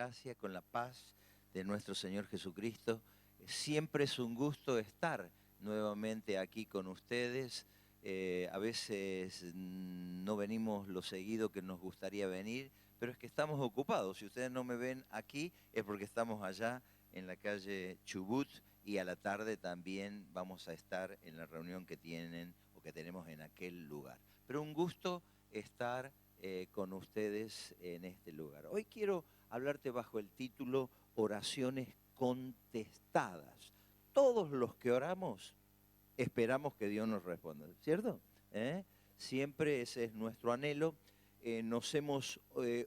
gracia, con la paz de nuestro Señor Jesucristo. Siempre es un gusto estar nuevamente aquí con ustedes. A veces no venimos lo seguido que nos gustaría venir, pero es que estamos ocupados. Si ustedes no me ven aquí es porque estamos allá en la calle Chubut y a la tarde también vamos a estar en la reunión que tienen o que tenemos en aquel lugar. Pero un gusto estar con ustedes en este lugar. Hoy quiero hablarte bajo el título Oraciones contestadas. Todos los que oramos esperamos que Dios nos responda, ¿cierto? Siempre ese es nuestro anhelo. Nos hemos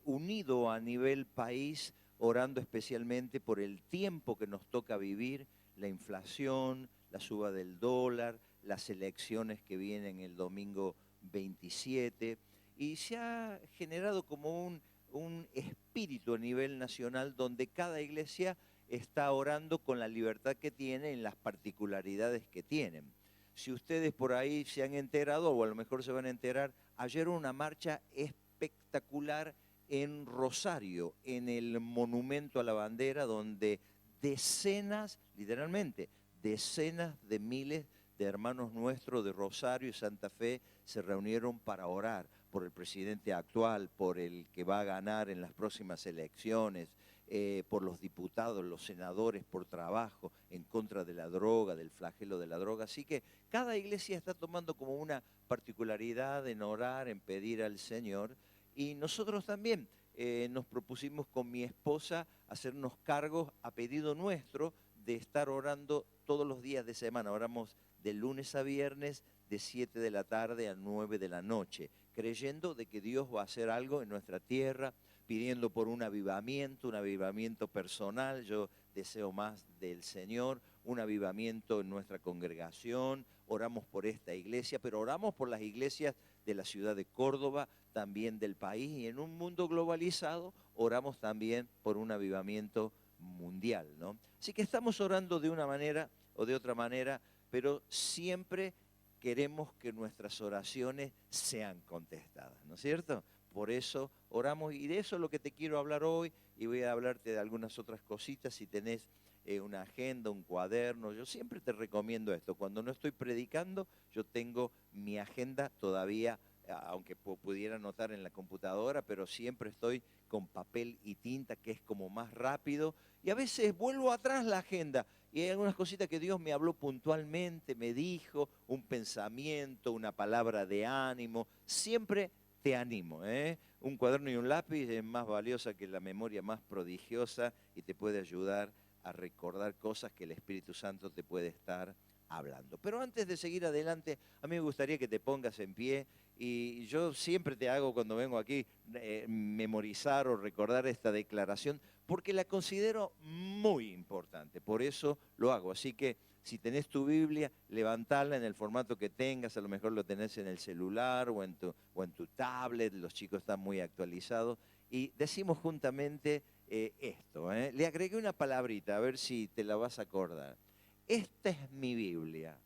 unido a nivel país orando especialmente por el tiempo que nos toca vivir, la inflación, la suba del dólar, las elecciones que vienen el domingo 27, y se ha generado como un espíritu a nivel nacional donde cada iglesia está orando con la libertad que tiene en las particularidades que tienen. Si ustedes por ahí se han enterado, o a lo mejor se van a enterar, ayer hubo una marcha espectacular en Rosario, en el Monumento a la Bandera, donde decenas, literalmente, decenas de miles de hermanos nuestros de Rosario y Santa Fe se reunieron para orar por el presidente actual, por el que va a ganar en las próximas elecciones, por los diputados, los senadores, por trabajo, en contra de la droga, del flagelo de la droga. Así que cada iglesia está tomando como una particularidad en orar, en pedir al Señor. Y nosotros también nos propusimos con mi esposa hacernos cargos a pedido nuestro de estar orando todos los días de semana. Oramos de lunes a viernes, de 7 de la tarde a 9 de la noche, creyendo de que Dios va a hacer algo en nuestra tierra, pidiendo por un avivamiento personal. Yo deseo más del Señor, un avivamiento en nuestra congregación. Oramos por esta iglesia, pero oramos por las iglesias de la ciudad de Córdoba, también del país, y en un mundo globalizado oramos también por un avivamiento mundial, ¿no? Así que estamos orando de una manera o de otra manera, pero siempre queremos que nuestras oraciones sean contestadas, ¿no es cierto? Por eso oramos, y de eso es lo que te quiero hablar hoy, y voy a hablarte de algunas otras cositas. Si tenés una agenda, un cuaderno, yo siempre te recomiendo esto. Cuando no estoy predicando, yo tengo mi agenda todavía, aunque pudiera anotar en la computadora, pero siempre estoy con papel y tinta, que es como más rápido, y a veces vuelvo atrás la agenda, y hay algunas cositas que Dios me habló puntualmente, me dijo, un pensamiento, una palabra de ánimo. Siempre te animo, ¿eh? Un cuaderno y un lápiz es más valiosa que la memoria más prodigiosa y te puede ayudar a recordar cosas que el Espíritu Santo te puede estar hablando. Pero antes de seguir adelante, a mí me gustaría que te pongas en pie, y yo siempre te hago cuando vengo aquí memorizar o recordar esta declaración porque la considero muy importante, por eso lo hago. Así que si tenés tu Biblia, levantala en el formato que tengas, a lo mejor lo tenés en el celular o en tu tablet, los chicos están muy actualizados, y decimos juntamente esto. Le agregué una palabrita, a ver si te la vas a acordar. Esta es mi Biblia,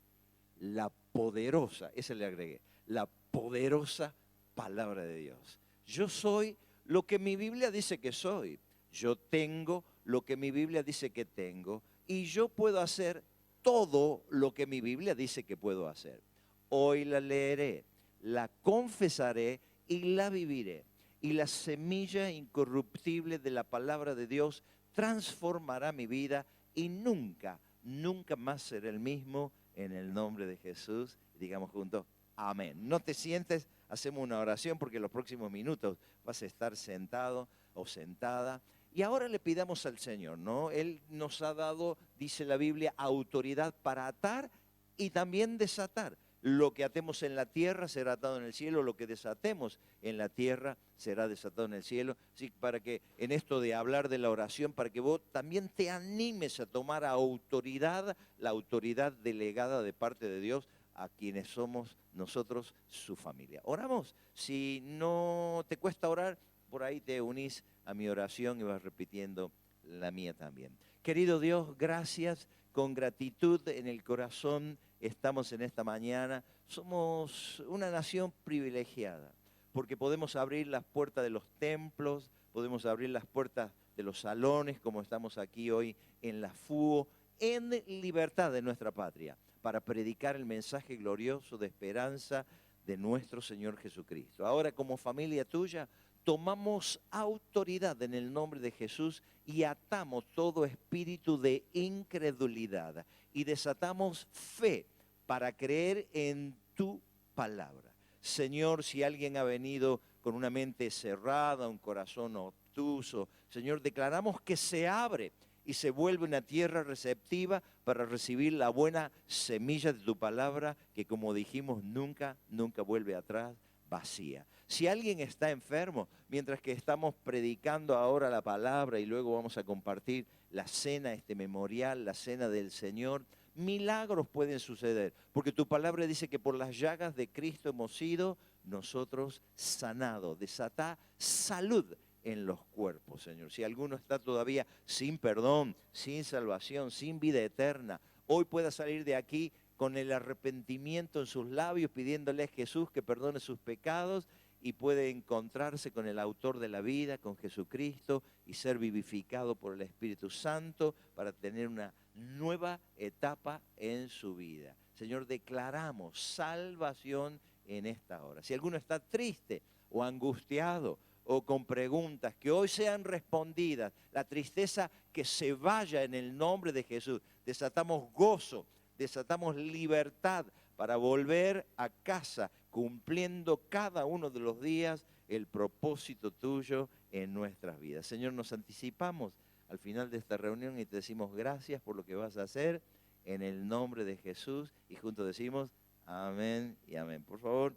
la poderosa, esa le agregué, la poderosa palabra de Dios. Yo soy lo que mi Biblia dice que soy. Yo tengo lo que mi Biblia dice que tengo, y yo puedo hacer todo lo que mi Biblia dice que puedo hacer. Hoy la leeré, la confesaré y la viviré. Y la semilla incorruptible de la palabra de Dios transformará mi vida y nunca, nunca más seré el mismo, en el nombre de Jesús. Digamos juntos, amén. No te sientes, hacemos una oración porque en los próximos minutos vas a estar sentado o sentada. Y ahora le pidamos al Señor, ¿no? Él nos ha dado, dice la Biblia, autoridad para atar y también desatar. Lo que atemos en la tierra será atado en el cielo, lo que desatemos en la tierra será desatado en el cielo. Así que para que en esto de hablar de la oración, para que vos también te animes a tomar autoridad, la autoridad delegada de parte de Dios a quienes somos nosotros su familia. ¿Oramos? Si no te cuesta orar, por ahí te unís a mi oración y vas repitiendo la mía también. Querido Dios, gracias. Con gratitud en el corazón estamos en esta mañana. Somos una nación privilegiada porque podemos abrir las puertas de los templos, podemos abrir las puertas de los salones, como estamos aquí hoy en la FUO, en libertad de nuestra patria, para predicar el mensaje glorioso de esperanza de nuestro Señor Jesucristo. Ahora, como familia tuya, tomamos autoridad en el nombre de Jesús y atamos todo espíritu de incredulidad y desatamos fe para creer en tu palabra. Señor, si alguien ha venido con una mente cerrada, un corazón obtuso, Señor, declaramos que se abre y se vuelve una tierra receptiva para recibir la buena semilla de tu palabra, que como dijimos, nunca vuelve atrás vacía. Si alguien está enfermo, mientras que estamos predicando ahora la palabra y luego vamos a compartir la cena, este memorial, la cena del Señor, milagros pueden suceder, porque tu palabra dice que por las llagas de Cristo hemos sido nosotros sanados. Desatá salud en los cuerpos, Señor. Si alguno está todavía sin perdón, sin salvación, sin vida eterna, hoy pueda salir de aquí con el arrepentimiento en sus labios, pidiéndole a Jesús que perdone sus pecados y puede encontrarse con el autor de la vida, con Jesucristo, y ser vivificado por el Espíritu Santo para tener una nueva etapa en su vida. Señor, declaramos salvación en esta hora. Si alguno está triste o angustiado o con preguntas que hoy sean respondidas, la tristeza que se vaya en el nombre de Jesús. Desatamos gozo, desatamos libertad para volver a casa cumpliendo cada uno de los días el propósito tuyo en nuestras vidas. Señor, nos anticipamos al final de esta reunión y te decimos gracias por lo que vas a hacer en el nombre de Jesús y juntos decimos amén y amén. Por favor,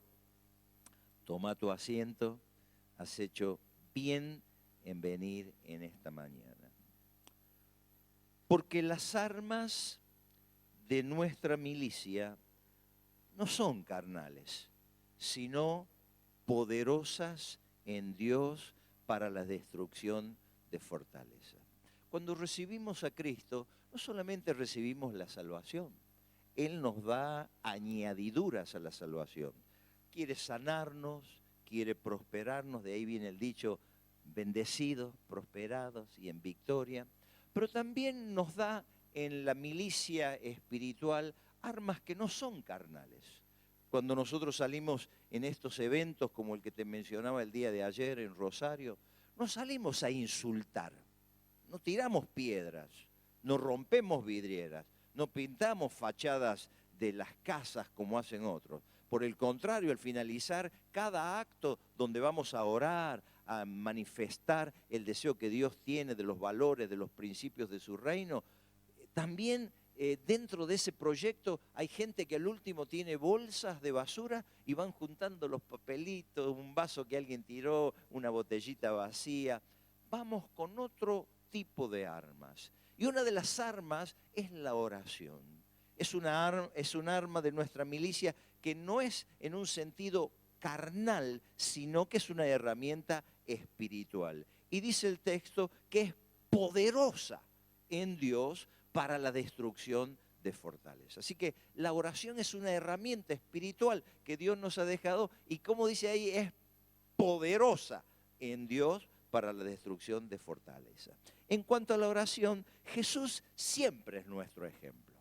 toma tu asiento. Has hecho bien en venir en esta mañana. Porque las armas de nuestra milicia no son carnales, sino poderosas en Dios para la destrucción de fortaleza. Cuando recibimos a Cristo, no solamente recibimos la salvación, Él nos da añadiduras a la salvación. Quiere sanarnos, quiere prosperarnos, de ahí viene el dicho, bendecidos, prosperados y en victoria, pero también nos da en la milicia espiritual armas que no son carnales. Cuando nosotros salimos en estos eventos como el que te mencionaba el día de ayer en Rosario, no salimos a insultar, no tiramos piedras, no rompemos vidrieras, no pintamos fachadas de las casas como hacen otros. Por el contrario, al finalizar cada acto donde vamos a orar, a manifestar el deseo que Dios tiene de los valores, de los principios de su reino, también dentro de ese proyecto hay gente que al último tiene bolsas de basura y van juntando los papelitos, un vaso que alguien tiró, una botellita vacía. Vamos con otro tipo de armas. Y una de las armas es la oración. Es un arma de nuestra milicia que no es en un sentido carnal, sino que es una herramienta espiritual. Y dice el texto que es poderosa en Dios para la destrucción de fortaleza. Así que la oración es una herramienta espiritual que Dios nos ha dejado y como dice ahí, es poderosa en Dios para la destrucción de fortaleza. En cuanto a la oración, Jesús siempre es nuestro ejemplo.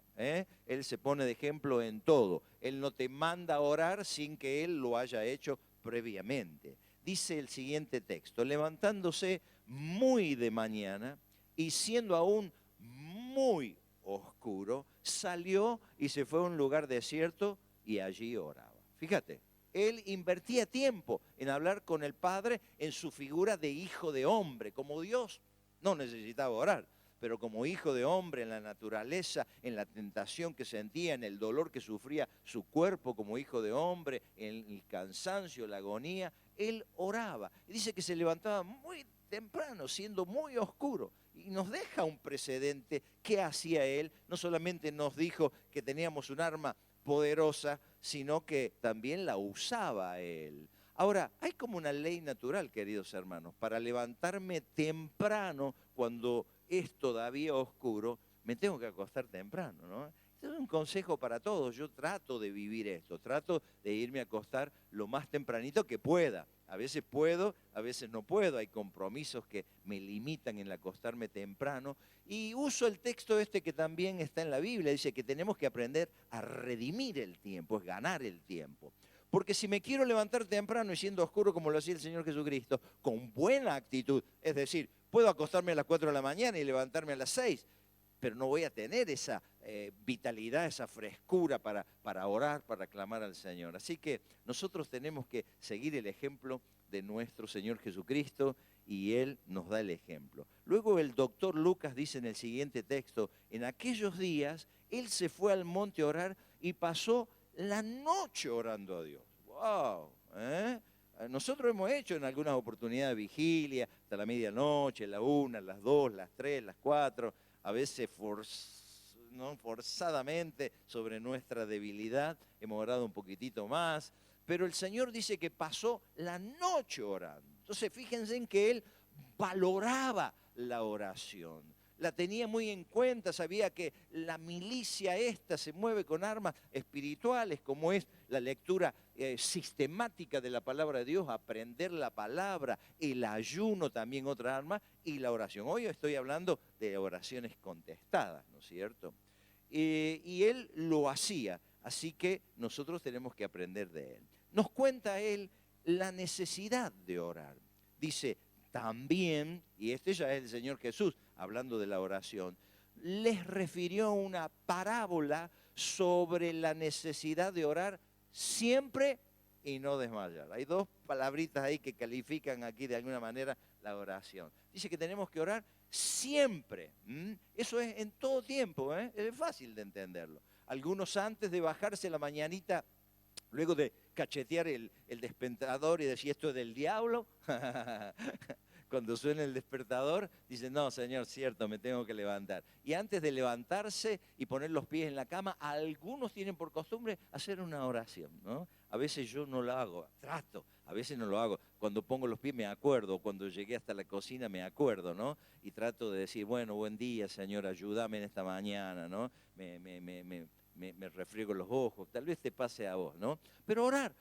Él se pone de ejemplo en todo. Él no te manda a orar sin que Él lo haya hecho previamente. Dice el siguiente texto, levantándose muy de mañana y siendo aún muy oscuro, salió y se fue a un lugar desierto y allí oraba. Fíjate, Él invertía tiempo en hablar con el Padre en su figura de hijo de hombre. Como Dios no necesitaba orar, pero como hijo de hombre en la naturaleza, en la tentación que sentía, en el dolor que sufría su cuerpo como hijo de hombre, en el cansancio, la agonía, Él oraba. Y dice que se levantaba muy temprano, siendo muy oscuro. Y nos deja un precedente. ¿Qué hacía Él? No solamente nos dijo que teníamos un arma poderosa, sino que también la usaba Él. Ahora, hay como una ley natural, queridos hermanos, para levantarme temprano cuando es todavía oscuro, me tengo que acostar temprano, ¿no? Este es un consejo para todos. Yo trato de vivir esto, trato de irme a acostar lo más tempranito que pueda. A veces puedo, a veces no puedo. Hay compromisos que me limitan en el acostarme temprano. Y uso el texto este que también está en la Biblia. Dice que tenemos que aprender a redimir el tiempo, es ganar el tiempo. Porque si me quiero levantar temprano y siendo oscuro como lo hacía el Señor Jesucristo, con buena actitud, es decir, puedo acostarme a las 4 de la mañana y levantarme a las 6, pero no voy a tener esa vitalidad, esa frescura para orar, para clamar al Señor. Así que nosotros tenemos que seguir el ejemplo de nuestro Señor Jesucristo y Él nos da el ejemplo. Luego el doctor Lucas dice en el siguiente texto, en aquellos días Él se fue al monte a orar y pasó la noche orando a Dios. ¡Wow! Nosotros hemos hecho en algunas oportunidades vigilia, hasta la medianoche, la 1, las 2, las 3, las 4, a veces forzadamente sobre nuestra debilidad, hemos orado un poquitito más, pero el Señor dice que pasó la noche orando. Entonces fíjense en que Él valoraba la oración. La tenía muy en cuenta, sabía que la milicia esta se mueve con armas espirituales, como es la lectura sistemática de la palabra de Dios, aprender la palabra, el ayuno también otra arma, y la oración. Hoy estoy hablando de oraciones contestadas, ¿no es cierto? Y él lo hacía, así que nosotros tenemos que aprender de él. Nos cuenta él la necesidad de orar. Dice, también, y este ya es el Señor Jesús hablando de la oración, les refirió una parábola sobre la necesidad de orar siempre y no desmayar. Hay dos palabritas ahí que califican aquí de alguna manera la oración. Dice que tenemos que orar siempre. Eso es en todo tiempo, es fácil de entenderlo. Algunos antes de bajarse la mañanita, luego de cachetear el despertador y decir esto es del diablo, cuando suena el despertador, dicen, no, Señor, cierto, me tengo que levantar. Y antes de levantarse y poner los pies en la cama, algunos tienen por costumbre hacer una oración, ¿no? A veces yo no la hago, trato, a veces no lo hago. Cuando pongo los pies me acuerdo, cuando llegué hasta la cocina me acuerdo, ¿no? Y trato de decir, bueno, buen día, Señor, ayúdame en esta mañana, ¿no? Me refriego los ojos, tal vez te pase a vos, ¿no? Pero orar,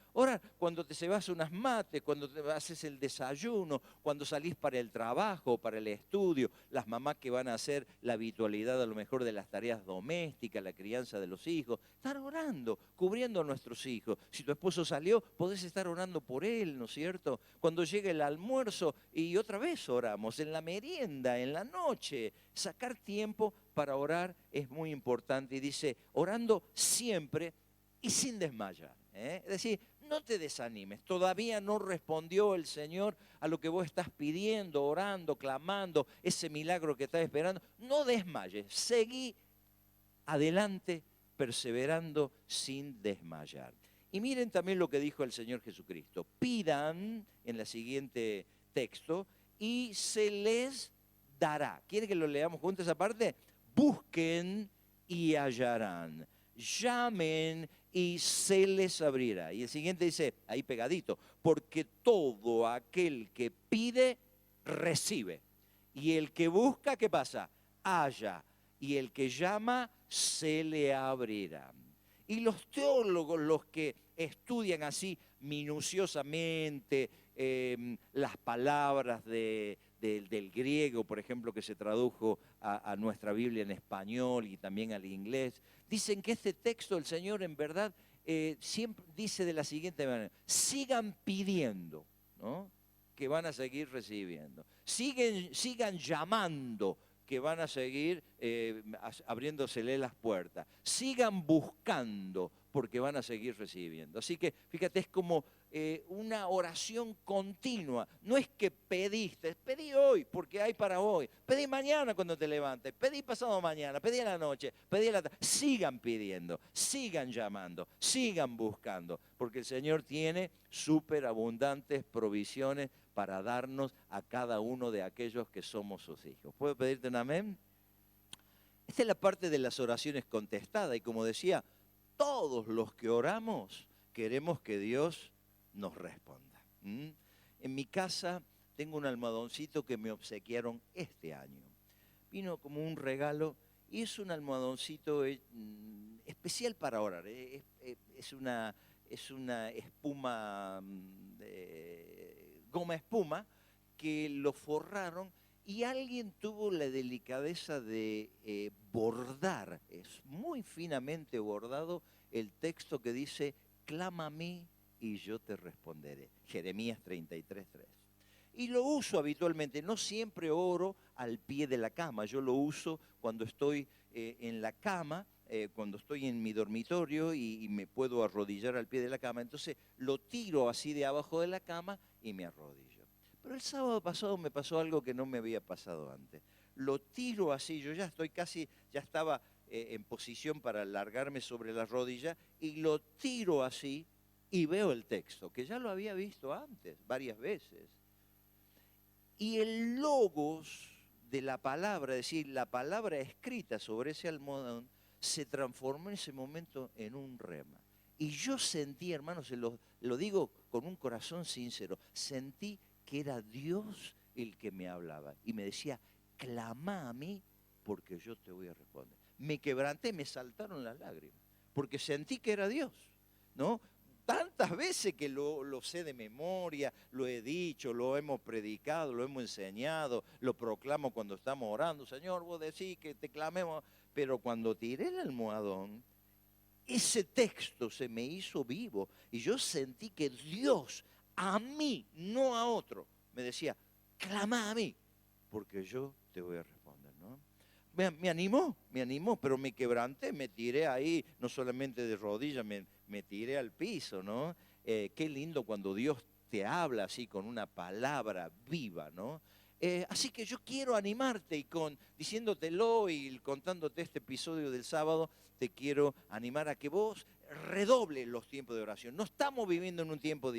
cuando te cebas unas mates, cuando te haces el desayuno, cuando salís para el trabajo, para el estudio, las mamás que van a hacer la habitualidad a lo mejor de las tareas domésticas, la crianza de los hijos, estar orando, cubriendo a nuestros hijos. Si tu esposo salió, podés estar orando por él, ¿no es cierto? Cuando llega el almuerzo y otra vez oramos, en la merienda, en la noche, sacar tiempo para orar es muy importante. Y dice, orando siempre y sin desmayar. Es decir, no te desanimes. Todavía no respondió el Señor a lo que vos estás pidiendo, orando, clamando, ese milagro que estás esperando. No desmayes. Seguí adelante, perseverando sin desmayar. Y miren también lo que dijo el Señor Jesucristo. Pidan, en el siguiente texto, y se les dará. ¿Quieren que lo leamos juntos esa parte? Busquen y hallarán. Llamen y se les abrirá. Y el siguiente dice, ahí pegadito, porque todo aquel que pide, recibe. Y el que busca, ¿qué pasa? Halla. Y el que llama, se le abrirá. Y los teólogos, los que estudian así minuciosamente las palabras del griego, por ejemplo, que se tradujo a nuestra Biblia en español y también al inglés, dicen que este texto el Señor en verdad siempre dice de la siguiente manera, sigan pidiendo, ¿no? Que van a seguir recibiendo. Sigan llamando, que van a seguir abriéndosele las puertas. Sigan buscando, porque van a seguir recibiendo. Así que, fíjate, es como una oración continua. No es que pediste, pedí hoy, porque hay para hoy. Pedí mañana cuando te levantes, pedí pasado mañana, pedí a la noche, pedí a la tarde. Sigan pidiendo, sigan llamando, sigan buscando, porque el Señor tiene superabundantes provisiones para darnos a cada uno de aquellos que somos sus hijos. ¿Puedo pedirte un amén? Esta es la parte de las oraciones contestadas y como decía, todos los que oramos queremos que Dios nos responda. En mi casa tengo un almohadoncito que me obsequiaron este año. Vino como un regalo y es un almohadoncito especial para orar. Es una espuma goma espuma que lo forraron y alguien tuvo la delicadeza de bordar, es muy finamente bordado, el texto que dice, clama a mí y yo te responderé. Jeremías 33:3. Y lo uso habitualmente, no siempre oro al pie de la cama, yo lo uso cuando estoy en la cama, cuando estoy en mi dormitorio y me puedo arrodillar al pie de la cama, entonces lo tiro así de abajo de la cama y me arrodillo. Pero el sábado pasado me pasó algo que no me había pasado antes. Lo tiro así, yo ya estoy casi, ya estaba en posición para largarme sobre la rodilla y lo tiro así y veo el texto, que ya lo había visto antes, varias veces. Y el logos de la palabra, es decir, la palabra escrita sobre ese almohadón, se transformó en ese momento en un rema. Y yo sentí, hermanos, lo digo con un corazón sincero, sentí que era Dios el que me hablaba. Y me decía, clama a mí porque yo te voy a responder. Me quebranté, me saltaron las lágrimas, porque sentí que era Dios, ¿no? Tantas veces que lo sé de memoria, lo he dicho, lo hemos predicado, lo hemos enseñado, lo proclamo cuando estamos orando. Señor, vos decís que te clamemos. Pero cuando tiré el almohadón, ese texto se me hizo vivo y yo sentí que Dios, a mí, no a otro, me decía, clama a mí, porque yo te voy a responder, ¿no? Me animó, pero me quebranté, me tiré ahí, no solamente de rodillas, me tiré al piso, ¿no? Qué lindo cuando Dios te habla así con una palabra viva, ¿no? Así que yo quiero animarte y diciéndotelo y contándote este episodio del sábado, te quiero animar a que vos redobles los tiempos de oración. No estamos viviendo en un tiempo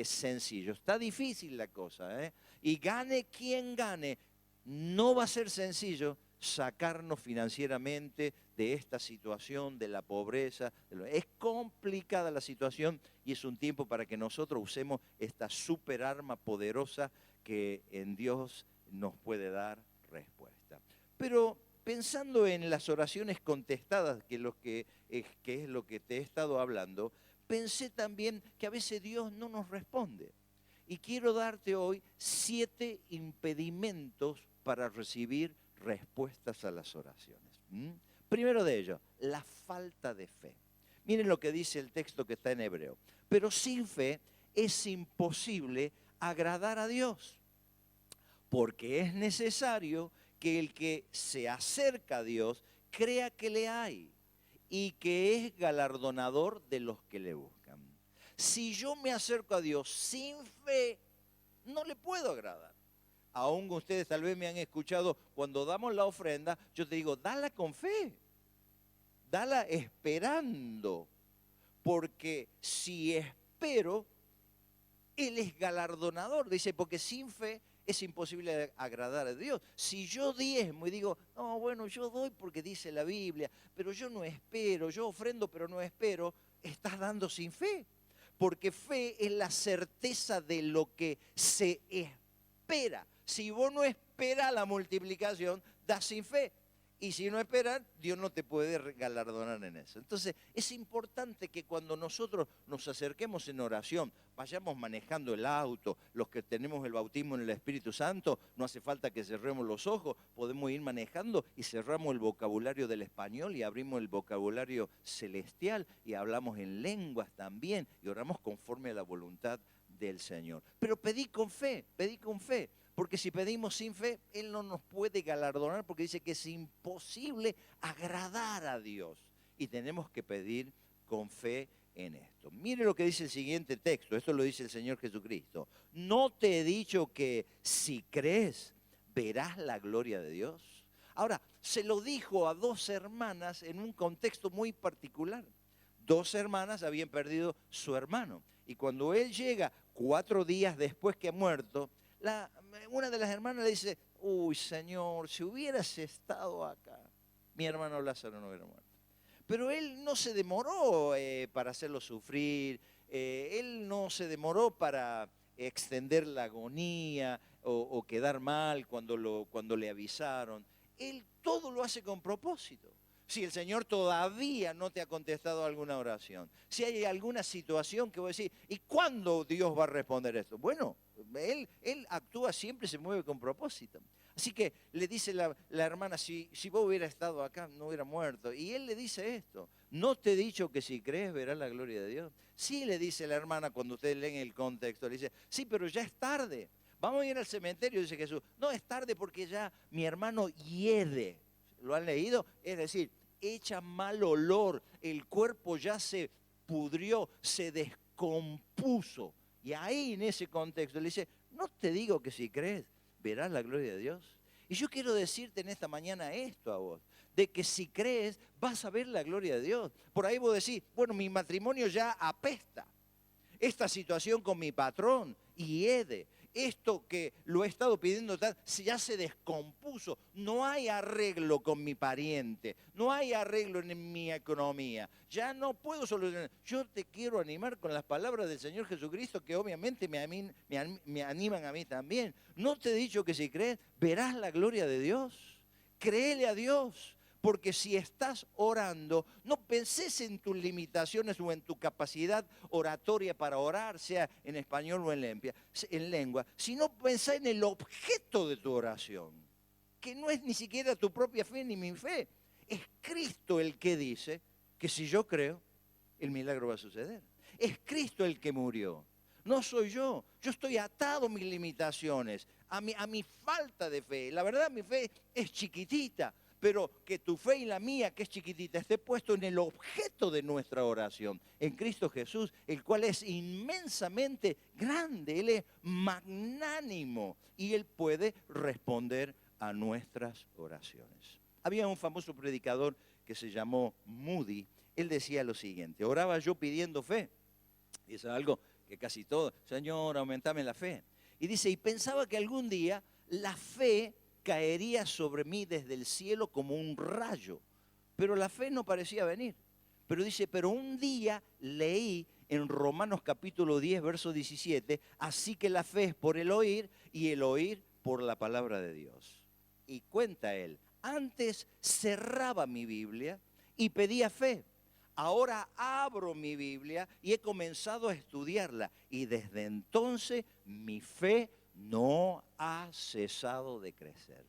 sencillo, está difícil la cosa, ¿eh? Y gane quien gane, no va a ser sencillo sacarnos financieramente de esta situación, de la pobreza. Es complicada la situación y es un tiempo para que nosotros usemos esta super arma poderosa que en Dios nos puede dar respuesta. Pero pensando en las oraciones contestadas, que es lo que te he estado hablando, pensé también que a veces Dios no nos responde. Y quiero darte hoy 7 impedimentos para recibir respuestas a las oraciones. Primero de ellos, la falta de fe. Miren lo que dice el texto que está en hebreo. Pero sin fe es imposible agradar a Dios, porque es necesario que el que se acerca a Dios crea que le hay y que es galardonador de los que le buscan. Si yo me acerco a Dios sin fe, no le puedo agradar. Aún ustedes tal vez me han escuchado, cuando damos la ofrenda, yo te digo, dala con fe, dala esperando, porque si espero, Él es galardonador. Dice, porque sin fe es imposible agradar a Dios. Si yo diezmo y digo, no, bueno, yo doy porque dice la Biblia, pero yo no espero, yo ofrendo pero no espero, estás dando sin fe. Porque fe es la certeza de lo que se espera. Si vos no esperas la multiplicación, das sin fe. Y si no esperas, Dios no te puede galardonar en eso. Entonces, es importante que cuando nosotros nos acerquemos en oración, vayamos manejando el auto, los que tenemos el bautismo en el Espíritu Santo, no hace falta que cerremos los ojos, podemos ir manejando y cerramos el vocabulario del español y abrimos el vocabulario celestial y hablamos en lenguas también y oramos conforme a la voluntad del Señor. Pero pedí con fe, porque si pedimos sin fe, Él no nos puede galardonar porque dice que es imposible agradar a Dios. Y tenemos que pedir con fe en esto. Mire lo que dice el siguiente texto, esto lo dice el Señor Jesucristo. ¿No te he dicho que si crees, verás la gloria de Dios? Ahora, se lo dijo a 2 hermanas en un contexto muy particular. 2 hermanas habían perdido su hermano. Y cuando él llega 4 días después que ha muerto, una de las hermanas le dice, uy, Señor, si hubieras estado acá, mi hermano Lázaro no hubiera muerto. Pero él no se demoró para hacerlo sufrir, él no se demoró para extender la agonía o quedar mal cuando le avisaron. Él todo lo hace con propósito. Si el Señor todavía no te ha contestado alguna oración, si hay alguna situación que vos decís, ¿y cuándo Dios va a responder esto? Bueno, Él actúa siempre, se mueve con propósito. Así que le dice la hermana, si vos hubieras estado acá, no hubiera muerto. Y él le dice esto, ¿no te he dicho que si crees verás la gloria de Dios? Sí, le dice la hermana cuando ustedes leen el contexto, le dice, sí, pero ya es tarde. Vamos a ir al cementerio, dice Jesús. No, es tarde porque ya mi hermano hiede. ¿Lo han leído? Es decir, echa mal olor, el cuerpo ya se pudrió, se descompuso. Y ahí en ese contexto le dice, no te digo que si crees, verás la gloria de Dios. Y yo quiero decirte en esta mañana esto a vos, de que si crees vas a ver la gloria de Dios. Por ahí vos decís, bueno, mi matrimonio ya apesta. Esta situación con mi patrón hiede. Esto que lo he estado pidiendo ya se descompuso. No hay arreglo con mi pariente. No hay arreglo en mi economía. Ya no puedo solucionar. Yo te quiero animar con las palabras del Señor Jesucristo que obviamente me animan a mí también. ¿No te he dicho que si crees verás la gloria de Dios? Créele a Dios. Porque si estás orando, no penses en tus limitaciones o en tu capacidad oratoria para orar, sea en español o en lengua, sino pensá en el objeto de tu oración, que no es ni siquiera tu propia fe ni mi fe. Es Cristo el que dice que si yo creo, el milagro va a suceder. Es Cristo el que murió. No soy yo. Yo estoy atado a mis limitaciones, a mi falta de fe. La verdad, mi fe es chiquitita. Pero que tu fe y la mía, que es chiquitita, esté puesto en el objeto de nuestra oración, en Cristo Jesús, el cual es inmensamente grande, Él es magnánimo y Él puede responder a nuestras oraciones. Había un famoso predicador que se llamó Moody. Él decía lo siguiente, oraba yo pidiendo fe, y eso es algo que casi todo, Señor, aumentame la fe. Y dice, y pensaba que algún día la fe caería sobre mí desde el cielo como un rayo. Pero la fe no parecía venir. Pero dice, pero un día leí en Romanos capítulo 10, verso 17, así que la fe es por el oír y el oír por la palabra de Dios. Y cuenta él, antes cerraba mi Biblia y pedía fe. Ahora abro mi Biblia y he comenzado a estudiarla. Y desde entonces mi fe no ha cesado de crecer.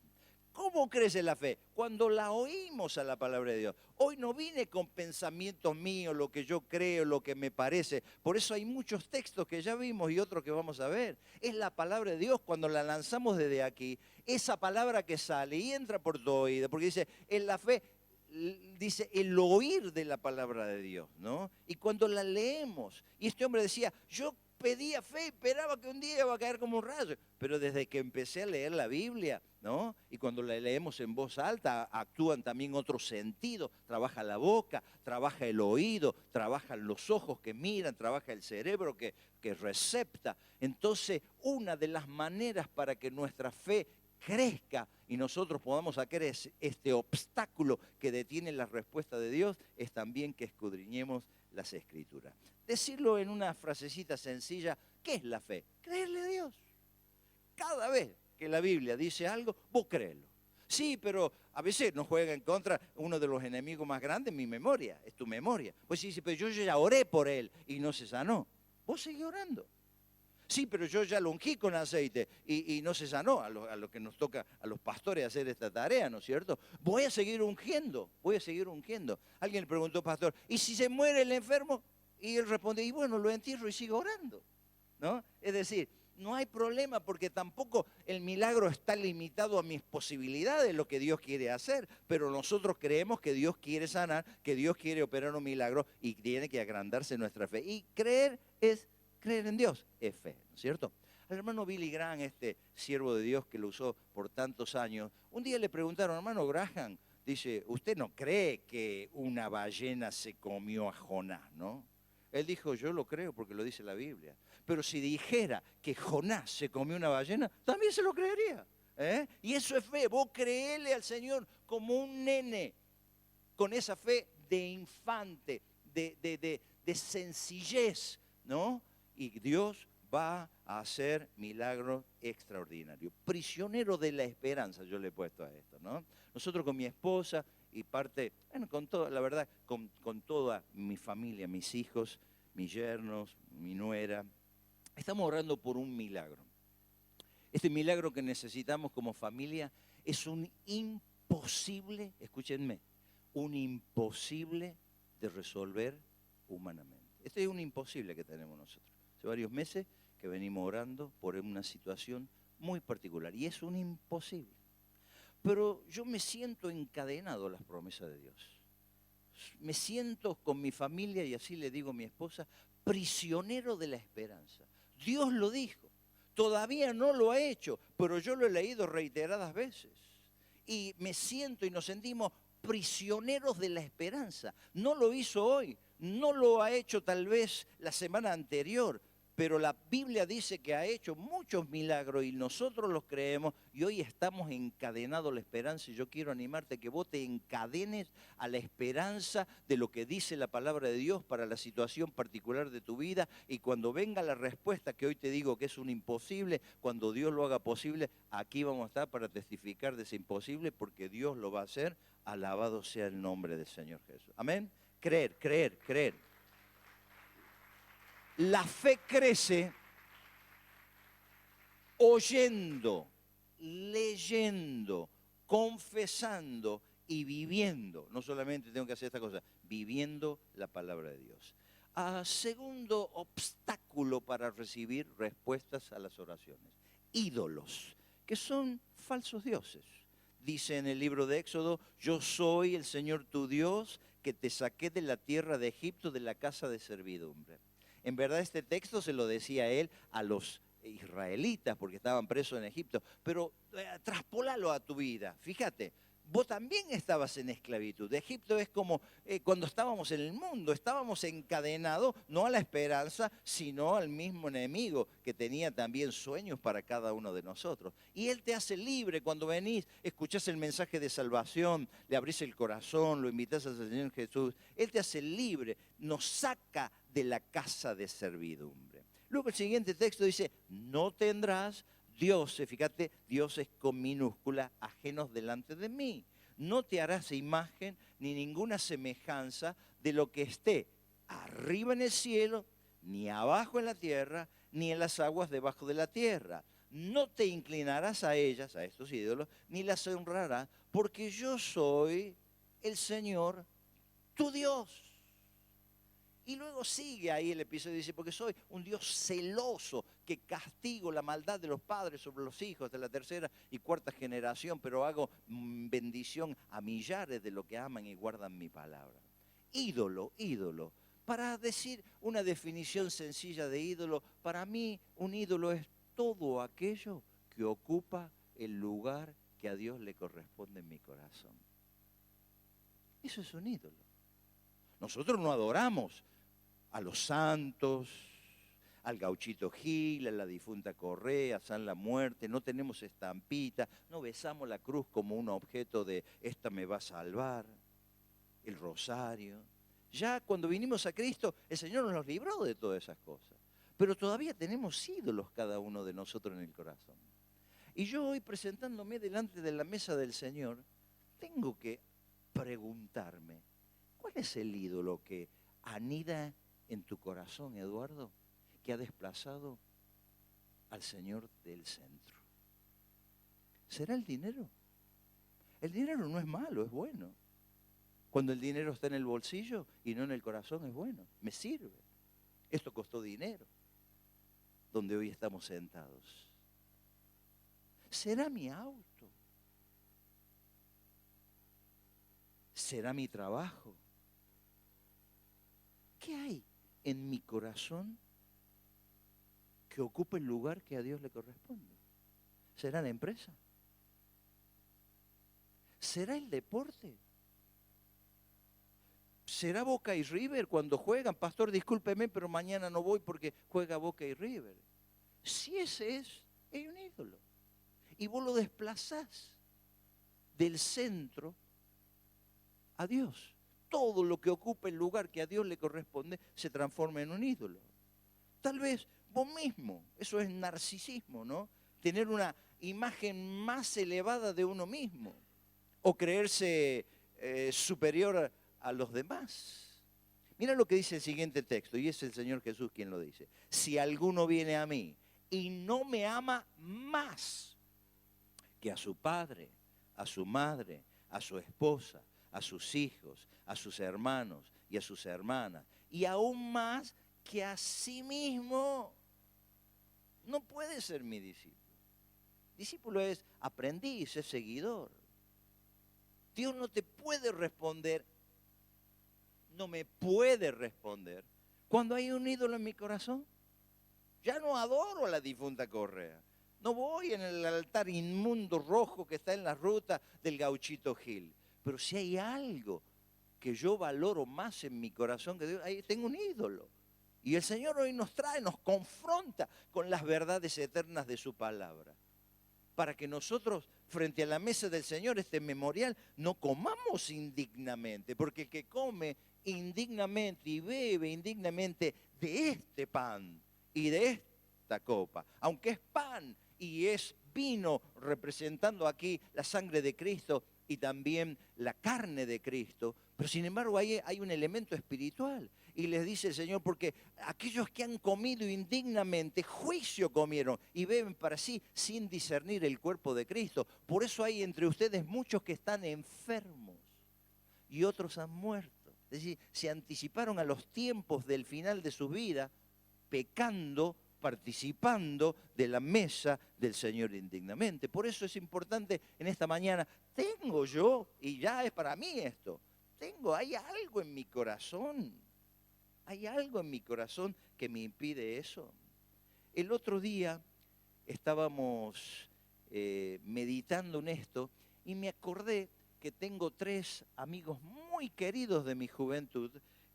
¿Cómo crece la fe? Cuando la oímos a la palabra de Dios. Hoy no vine con pensamientos míos, lo que yo creo, lo que me parece. Por eso hay muchos textos que ya vimos y otros que vamos a ver. Es la palabra de Dios cuando la lanzamos desde aquí. Esa palabra que sale y entra por tu oído. Porque dice, en la fe, dice el oír de la palabra de Dios, ¿no? Y cuando la leemos, y este hombre decía, yo pedía fe, esperaba que un día iba a caer como un rayo, pero desde que empecé a leer la Biblia, ¿no? Y cuando la leemos en voz alta, actúan también otros sentidos, trabaja la boca, trabaja el oído, trabajan los ojos que miran, trabaja el cerebro que recepta. Entonces, una de las maneras para que nuestra fe crezca y nosotros podamos sacar este obstáculo que detiene la respuesta de Dios es también que escudriñemos las Escrituras. Decirlo en una frasecita sencilla, ¿qué es la fe? Creerle a Dios. Cada vez que la Biblia dice algo, vos créelo. Sí, pero a veces nos juega en contra uno de los enemigos más grandes, mi memoria, es tu memoria. Pues sí, pero yo ya oré por él y no se sanó. Vos seguís orando. Sí, pero yo ya lo ungí con aceite y no se sanó a lo que nos toca a los pastores hacer esta tarea, ¿no es cierto? Voy a seguir ungiendo. Alguien le preguntó, pastor, ¿y si se muere el enfermo? Y él responde, y bueno, lo entierro y sigo orando, ¿no? Es decir, no hay problema porque tampoco el milagro está limitado a mis posibilidades, lo que Dios quiere hacer, pero nosotros creemos que Dios quiere sanar, que Dios quiere operar un milagro y tiene que agrandarse nuestra fe. Y creer en Dios es fe, ¿no es cierto? Al hermano Billy Graham, este siervo de Dios que lo usó por tantos años, un día le preguntaron, hermano Graham, dice, usted no cree que una ballena se comió a Jonás, ¿no? Él dijo, yo lo creo porque lo dice la Biblia. Pero si dijera que Jonás se comió una ballena, también se lo creería. Y eso es fe, vos creele al Señor como un nene, con esa fe de infante, de sencillez, ¿no? Y Dios va a hacer milagros extraordinarios. Prisionero de la esperanza, yo le he puesto a esto, ¿no? Nosotros con mi esposa y parte, bueno, con toda, la verdad, con toda mi familia, mis hijos, mis yernos, mi nuera, estamos orando por un milagro. Este milagro que necesitamos como familia es un imposible, escúchenme, un imposible de resolver humanamente. Este es un imposible que tenemos nosotros. Hace varios meses que venimos orando por una situación muy particular y es un imposible. Pero yo me siento encadenado a las promesas de Dios. Me siento con mi familia, y así le digo a mi esposa, prisionero de la esperanza. Dios lo dijo, todavía no lo ha hecho, pero yo lo he leído reiteradas veces. Y me siento y nos sentimos prisioneros de la esperanza. No lo hizo hoy, no lo ha hecho tal vez la semana anterior, pero la Biblia dice que ha hecho muchos milagros y nosotros los creemos y hoy estamos encadenados a la esperanza. Y yo quiero animarte que vos te encadenes a la esperanza de lo que dice la palabra de Dios para la situación particular de tu vida, y cuando venga la respuesta que hoy te digo que es un imposible, cuando Dios lo haga posible, aquí vamos a estar para testificar de ese imposible, porque Dios lo va a hacer. Alabado sea el nombre del Señor Jesús. Amén. Creer, creer, creer. La fe crece oyendo, leyendo, confesando y viviendo. No solamente tengo que hacer esta cosa, viviendo la palabra de Dios. Segundo obstáculo para recibir respuestas a las oraciones: ídolos, que son falsos dioses. Dice en el libro de Éxodo: yo soy el Señor tu Dios, que te saqué de la tierra de Egipto, de la casa de servidumbre. En verdad este texto se lo decía él a los israelitas porque estaban presos en Egipto, pero traspólalo a tu vida. Fíjate, vos también estabas en esclavitud. Egipto es como cuando estábamos en el mundo, estábamos encadenados no a la esperanza, sino al mismo enemigo que tenía también sueños para cada uno de nosotros. Y Él te hace libre cuando venís, escuchás el mensaje de salvación, le abrís el corazón, lo invitás al Señor Jesús. Él te hace libre, nos saca de la casa de servidumbre. Luego el siguiente texto dice: no tendrás dioses, fíjate, dioses con minúscula, ajenos delante de mí. No te harás imagen ni ninguna semejanza de lo que esté arriba en el cielo, ni abajo en la tierra, ni en las aguas debajo de la tierra. No te inclinarás a ellas, a estos ídolos, ni las honrarás, porque yo soy el Señor, tu Dios. Y luego sigue ahí el episodio, dice: porque soy un Dios celoso, que castigo la maldad de los padres sobre los hijos de la tercera y cuarta generación, pero hago bendición a millares de los que aman y guardan mi palabra. Ídolo, ídolo. Para decir una definición sencilla de ídolo, para mí un ídolo es todo aquello que ocupa el lugar que a Dios le corresponde en mi corazón. Eso es un ídolo. Nosotros no adoramos a los santos, al Gauchito Gil, a la difunta Correa, a San La Muerte, no tenemos estampita, no besamos la cruz como un objeto de esta me va a salvar, el rosario. Ya cuando vinimos a Cristo, el Señor nos libró de todas esas cosas, pero todavía tenemos ídolos cada uno de nosotros en el corazón. Y yo hoy, presentándome delante de la mesa del Señor, tengo que preguntarme: ¿cuál es el ídolo que anida en tu corazón, Eduardo, que ha desplazado al Señor del centro? ¿Será el dinero? El dinero no es malo, es bueno. Cuando el dinero está en el bolsillo y no en el corazón, es bueno, me sirve. Esto costó dinero, donde hoy estamos sentados. ¿Será mi auto? ¿Será mi trabajo? ¿Qué hay en mi corazón que ocupe el lugar que a Dios le corresponde? ¿Será la empresa? ¿Será el deporte? ¿Será Boca y River cuando juegan? Pastor, discúlpeme, pero mañana no voy porque juega Boca y River. Si ese es un ídolo. Y vos lo desplazás del centro a Dios. Todo lo que ocupa el lugar que a Dios le corresponde se transforma en un ídolo. Tal vez vos mismo, eso es narcisismo, ¿no? Tener una imagen más elevada de uno mismo. O creerse superior a los demás. Mira lo que dice el siguiente texto, y es el Señor Jesús quien lo dice. Si alguno viene a mí y no me ama más que a su padre, a su madre, a su esposa, a sus hijos, a sus hermanos y a sus hermanas, y aún más que a sí mismo, no puede ser mi discípulo. Discípulo es aprendiz, es seguidor. Dios no te puede responder, no me puede responder cuando hay un ídolo en mi corazón. Ya no adoro a la difunta Correa. No voy en el altar inmundo rojo que está en la ruta del Gauchito Gil. Pero si hay algo que yo valoro más en mi corazón que Dios, ahí tengo un ídolo. Y el Señor hoy nos trae, nos confronta con las verdades eternas de su palabra. Para que nosotros, frente a la mesa del Señor, este memorial, no comamos indignamente. Porque el que come indignamente y bebe indignamente de este pan y de esta copa, aunque es pan y es vino representando aquí la sangre de Cristo y también la carne de Cristo, pero sin embargo ahí hay un elemento espiritual. Y les dice el Señor, porque aquellos que han comido indignamente, juicio comieron y beben para sí sin discernir el cuerpo de Cristo. Por eso hay entre ustedes muchos que están enfermos y otros han muerto. Es decir, se anticiparon a los tiempos del final de su vida, pecando, participando de la mesa del Señor indignamente. Por eso es importante en esta mañana, tengo yo, y ya es para mí esto, hay algo en mi corazón. ¿Hay algo en mi corazón que me impide eso? El otro día estábamos meditando en esto y me acordé que tengo 3 amigos muy queridos de mi juventud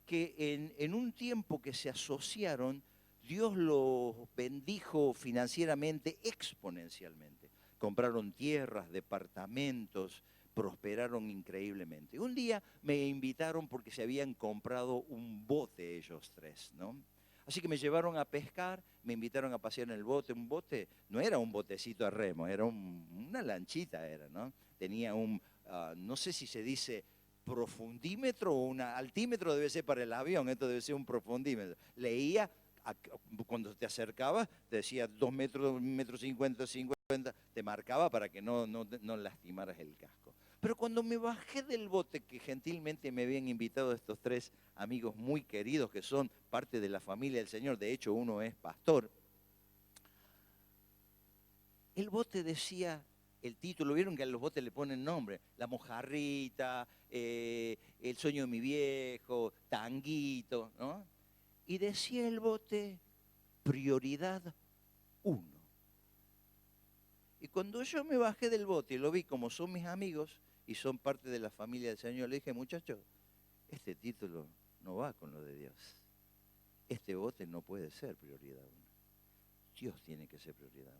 que en un tiempo que se asociaron, Dios los bendijo financieramente exponencialmente. Compraron tierras, departamentos, prosperaron increíblemente. Un día me invitaron porque se habían comprado un bote ellos 3, ¿no? Así que me llevaron a pescar, me invitaron a pasear en el bote. Un bote no era un botecito a remo, era una lanchita, ¿no? Tenía no sé si se dice profundímetro o un altímetro, debe ser para el avión, esto debe ser un profundímetro. Leía, cuando te acercabas, te decía 2 metros, 1,50 m, te marcaba para que no lastimaras el casco. Pero cuando me bajé del bote, que gentilmente me habían invitado estos 3 amigos muy queridos que son parte de la familia del Señor, de hecho uno es pastor, el bote decía, el título, vieron que a los botes le ponen nombre, La Mojarrita, El Sueño de mi Viejo, Tanguito, ¿no? Y decía el bote, prioridad 1. Y cuando yo me bajé del bote y lo vi como son mis amigos y son parte de la familia del Señor, le dije, muchachos, este título no va con lo de Dios. Este bote no puede ser prioridad 1. Dios tiene que ser prioridad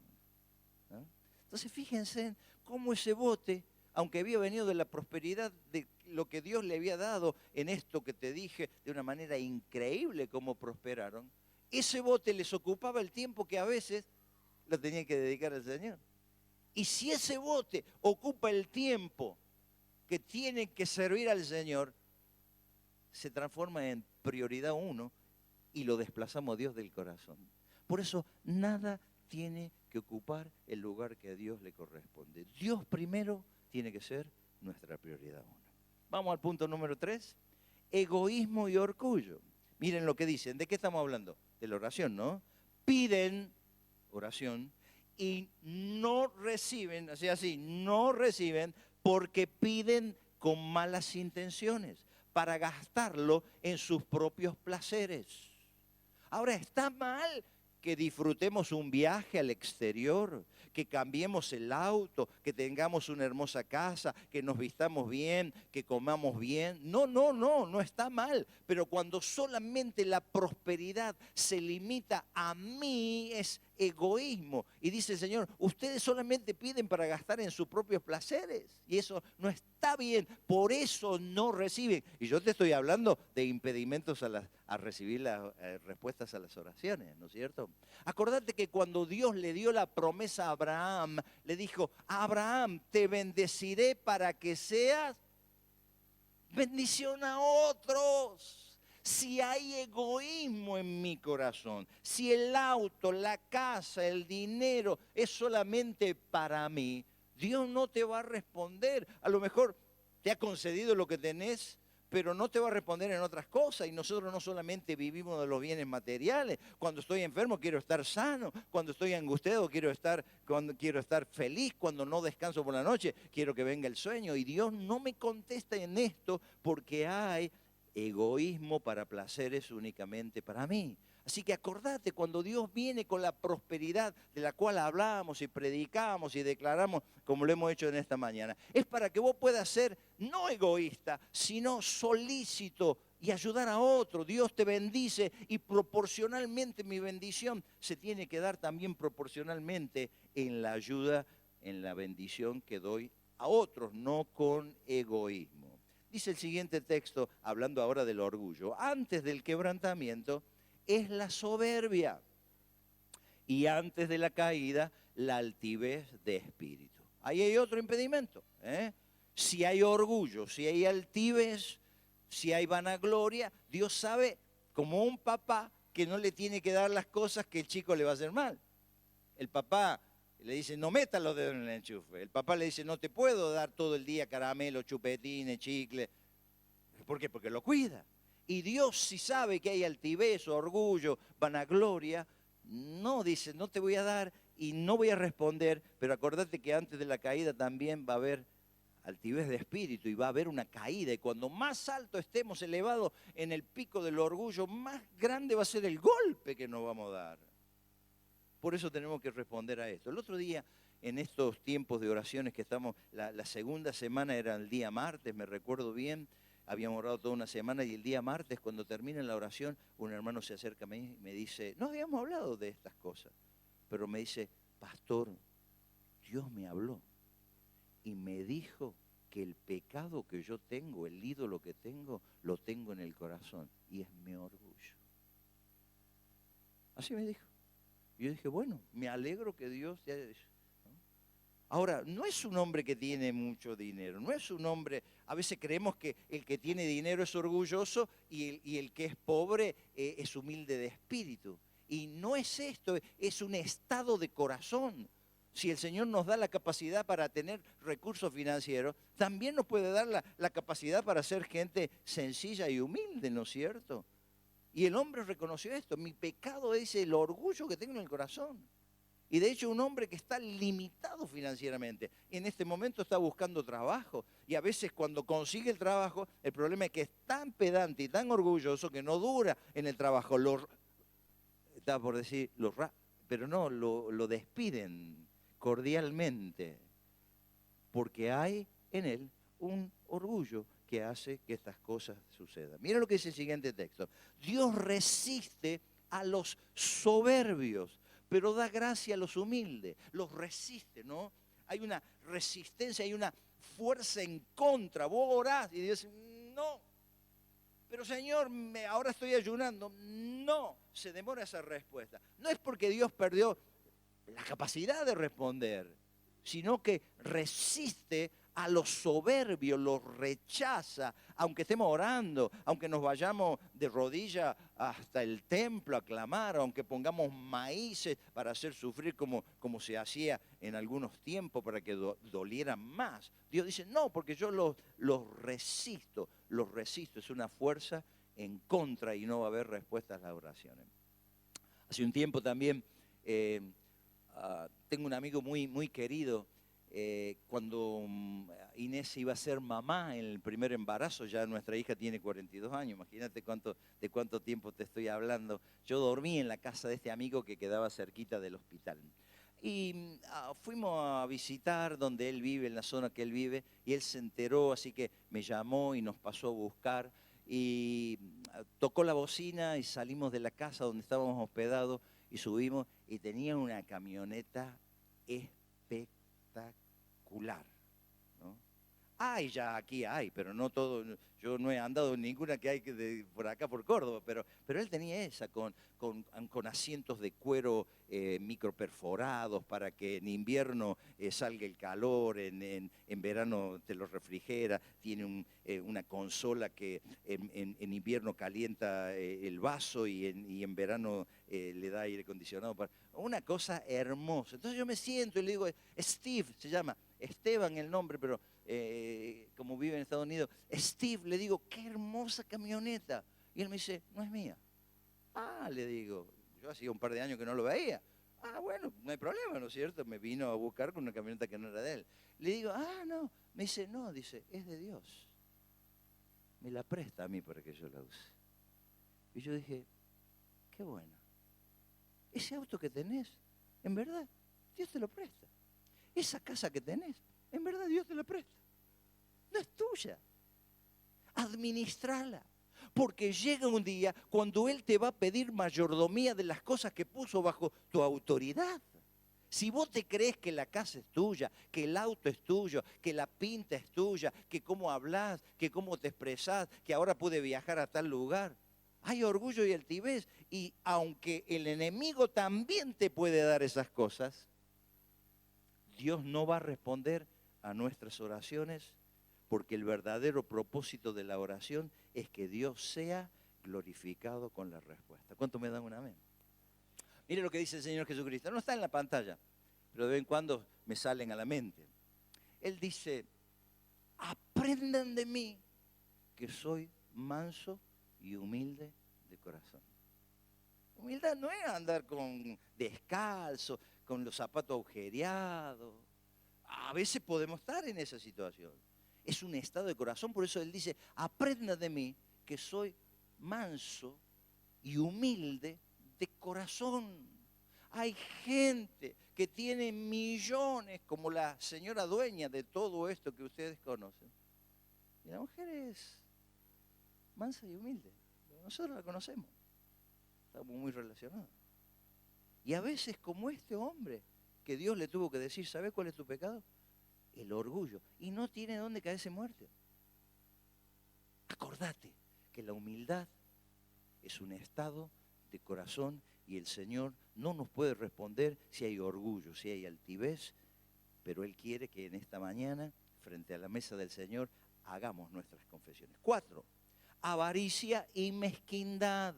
1. ¿No? Entonces fíjense en cómo ese bote, aunque había venido de la prosperidad de lo que Dios le había dado en esto que te dije, de una manera increíble cómo prosperaron, ese bote les ocupaba el tiempo que a veces lo tenían que dedicar al Señor. Y si ese bote ocupa el tiempo que tiene que servir al Señor, se transforma en prioridad 1 y lo desplazamos a Dios del corazón. Por eso nada tiene que ocupar el lugar que a Dios le corresponde. Dios primero tiene que ser nuestra prioridad 1. Vamos al punto número 3. Egoísmo y orgullo. Miren lo que dicen. ¿De qué estamos hablando? De la oración, ¿no? Piden oración y no reciben, así, no reciben porque piden con malas intenciones para gastarlo en sus propios placeres. Ahora, ¿está mal que disfrutemos un viaje al exterior, que cambiemos el auto, que tengamos una hermosa casa, que nos vistamos bien, que comamos bien? No está mal. Pero cuando solamente la prosperidad se limita a mí, es egoísmo. Y dice el Señor, ustedes solamente piden para gastar en sus propios placeres. Y eso no está bien, por eso no reciben. Y yo te estoy hablando de impedimentos a recibir las respuestas a las oraciones, ¿no es cierto? Acordate que cuando Dios le dio la promesa a Abraham, le dijo, Abraham, te bendeciré para que seas bendición a otros. Si hay egoísmo en mi corazón, si el auto, la casa, el dinero es solamente para mí, Dios no te va a responder. A lo mejor te ha concedido lo que tenés, pero no te va a responder en otras cosas. Y nosotros no solamente vivimos de los bienes materiales. Cuando estoy enfermo quiero estar sano. Cuando estoy angustiado quiero estar feliz. Cuando no descanso por la noche quiero que venga el sueño. Y Dios no me contesta en esto porque hay egoísmo para placeres únicamente para mí. Así que acordate, cuando Dios viene con la prosperidad de la cual hablamos y predicamos y declaramos, como lo hemos hecho en esta mañana, es para que vos puedas ser no egoísta, sino solícito y ayudar a otro. Dios te bendice y proporcionalmente mi bendición se tiene que dar también proporcionalmente en la ayuda, en la bendición que doy a otros, no con egoísmo. Dice el siguiente texto, hablando ahora del orgullo: antes del quebrantamiento es la soberbia, y antes de la caída la altivez de espíritu. Ahí hay otro impedimento, ¿eh? Si hay orgullo, si hay altivez, si hay vanagloria, Dios sabe, como un papá, que no le tiene que dar las cosas que el chico le va a hacer mal. El papá le dice, no metas los dedos en el enchufe. El papá le dice, no te puedo dar todo el día caramelo, chupetines, chicle. ¿Por qué? Porque lo cuida. Y Dios, si sabe que hay altivez, orgullo, vanagloria, no dice, no te voy a dar y no voy a responder, pero acordate que antes de la caída también va a haber altivez de espíritu y va a haber una caída. Y cuando más alto estemos elevados en el pico del orgullo, más grande va a ser el golpe que nos vamos a dar. Por eso tenemos que responder a esto. El otro día, en estos tiempos de oraciones que estamos, la segunda semana era el día martes, me recuerdo bien, habíamos orado toda una semana y el día martes, cuando termina la oración, un hermano se acerca a mí y me dice, no habíamos hablado de estas cosas, pero me dice, pastor, Dios me habló y me dijo que el pecado que yo tengo, el ídolo que tengo, lo tengo en el corazón y es mi orgullo. Así me dijo. Y yo dije, bueno, me alegro que Dios te haya dicho. Ahora, no es un hombre que tiene mucho dinero, no es un hombre, a veces creemos que el que tiene dinero es orgulloso y el que es pobre es humilde de espíritu. Y no es esto, es un estado de corazón. Si el Señor nos da la capacidad para tener recursos financieros, también nos puede dar la capacidad para ser gente sencilla y humilde, ¿no es cierto? Y el hombre reconoció esto, mi pecado es el orgullo que tengo en el corazón. Y de hecho un hombre que está limitado financieramente, en este momento está buscando trabajo. Y a veces cuando consigue el trabajo, el problema es que es tan pedante y tan orgulloso que no dura en el trabajo. Estaba por decir, pero no, lo despiden cordialmente. Porque hay en él un orgullo que hace que estas cosas sucedan. Mira lo que dice el siguiente texto. Dios resiste a los soberbios, pero da gracia a los humildes. Los resiste, ¿no? Hay una resistencia, hay una fuerza en contra. Vos orás y Dios dice, no. Pero Señor, ahora estoy ayunando. No, se demora esa respuesta. No es porque Dios perdió la capacidad de responder, sino que resiste a los soberbios, los rechaza, aunque estemos orando, aunque nos vayamos de rodillas hasta el templo a clamar, aunque pongamos maíces para hacer sufrir como se hacía en algunos tiempos para que dolieran más. Dios dice, no, porque yo los resisto, es una fuerza en contra y no va a haber respuestas a las oraciones. Hace un tiempo también tengo un amigo muy, muy querido. Cuando Inés iba a ser mamá en el primer embarazo, ya nuestra hija tiene 42 años, imagínate de cuánto tiempo te estoy hablando. Yo dormí en la casa de este amigo que quedaba cerquita del hospital. Y fuimos a visitar donde él vive, en la zona que él vive, y él se enteró, así que me llamó y nos pasó a buscar. Y tocó la bocina y salimos de la casa donde estábamos hospedados y subimos y tenía una camioneta espectacular, ¿no? Hay ya, aquí hay, pero no todo. Yo no he andado en ninguna que hay por acá, por Córdoba, pero él tenía esa, con asientos de cuero microperforados para que en invierno salga el calor, en verano te lo refrigera. Tiene una consola que en invierno calienta el vaso y en verano le da aire acondicionado. Una cosa hermosa. Entonces yo me siento y le digo, Steve se llama, Esteban el nombre, pero como vive en Estados Unidos, Steve, le digo, qué hermosa camioneta. Y él me dice, no es mía. Ah, le digo, yo hacía un par de años que no lo veía. Ah, bueno, no hay problema, ¿no es cierto? Me vino a buscar con una camioneta que no era de él. Le digo, ah, no. Me dice, no, dice, es de Dios. Me la presta a mí para que yo la use. Y yo dije, qué bueno. Ese auto que tenés, en verdad, Dios te lo presta. Esa casa que tenés, en verdad Dios te la presta. No es tuya. Administrala. Porque llega un día cuando Él te va a pedir mayordomía de las cosas que puso bajo tu autoridad. Si vos te crees que la casa es tuya, que el auto es tuyo, que la pinta es tuya, que cómo hablas, que cómo te expresás, que ahora pude viajar a tal lugar, hay orgullo y altivez. Y aunque el enemigo también te puede dar esas cosas, Dios no va a responder a nuestras oraciones, porque el verdadero propósito de la oración es que Dios sea glorificado con la respuesta. ¿Cuánto me dan un amén? Mire lo que dice el Señor Jesucristo. No está en la pantalla, pero de vez en cuando me salen a la mente. Él dice, aprendan de mí que soy manso y humilde de corazón. Humildad no es andar descalzo, con los zapatos agujereados. A veces podemos estar en esa situación. Es un estado de corazón, por eso Él dice, aprenda de mí que soy manso y humilde de corazón. Hay gente que tiene millones, como la señora dueña de todo esto que ustedes conocen. Y la mujer es mansa y humilde. Nosotros la conocemos. Estamos muy relacionados. Y a veces como este hombre, que Dios le tuvo que decir, ¿sabes cuál es tu pecado? El orgullo. Y no tiene dónde caerse muerto. Acordate que la humildad es un estado de corazón y el Señor no nos puede responder si hay orgullo, si hay altivez, pero Él quiere que en esta mañana, frente a la mesa del Señor, hagamos nuestras confesiones. 4, avaricia y mezquindad.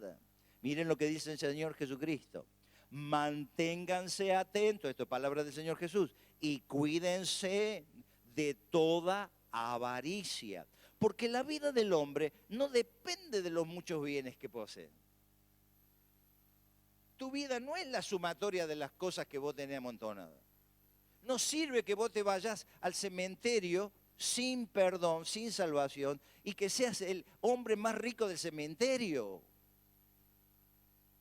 Miren lo que dice el Señor Jesucristo. Manténganse atentos, esto es palabra del Señor Jesús, y cuídense de toda avaricia. Porque la vida del hombre no depende de los muchos bienes que posee. Tu vida no es la sumatoria de las cosas que vos tenés amontonadas. No sirve que vos te vayas al cementerio sin perdón, sin salvación, y que seas el hombre más rico del cementerio.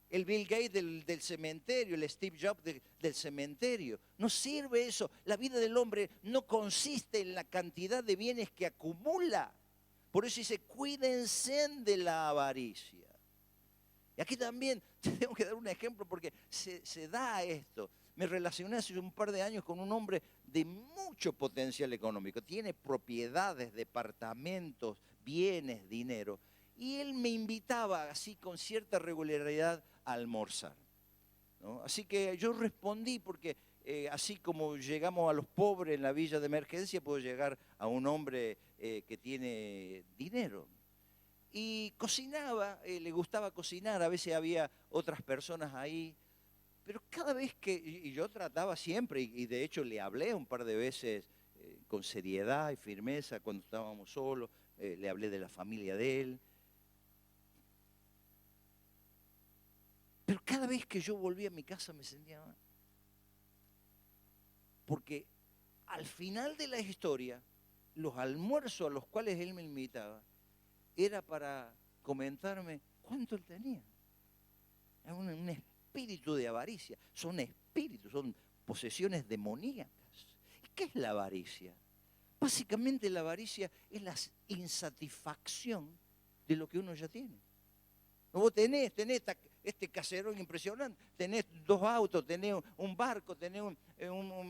El Bill Gates del cementerio, el Steve Jobs del cementerio. No sirve eso. La vida del hombre no consiste en la cantidad de bienes que acumula. Por eso dice, cuídense de la avaricia. Y aquí también tengo que dar un ejemplo porque se da esto. Me relacioné hace un par de años con un hombre de mucho potencial económico. Tiene propiedades, departamentos, bienes, dinero. Y él me invitaba así con cierta regularidad a almorzar, ¿no? Así que yo respondí porque así como llegamos a los pobres en la villa de emergencia, puedo llegar a un hombre que tiene dinero. Y cocinaba, le gustaba cocinar, a veces había otras personas ahí, pero cada vez que, y yo trataba siempre, y de hecho le hablé un par de veces con seriedad y firmeza cuando estábamos solos, le hablé de la familia de él. Pero cada vez que yo volvía a mi casa me sentía mal. Porque al final de la historia, los almuerzos a los cuales él me invitaba, era para comentarme cuánto él tenía. Era un espíritu de avaricia. Son espíritus, son posesiones demoníacas. ¿Y qué es la avaricia? Básicamente la avaricia es la insatisfacción de lo que uno ya tiene. Vos tenés este caserón impresionante, tenés 2 autos, tenés un barco, tenés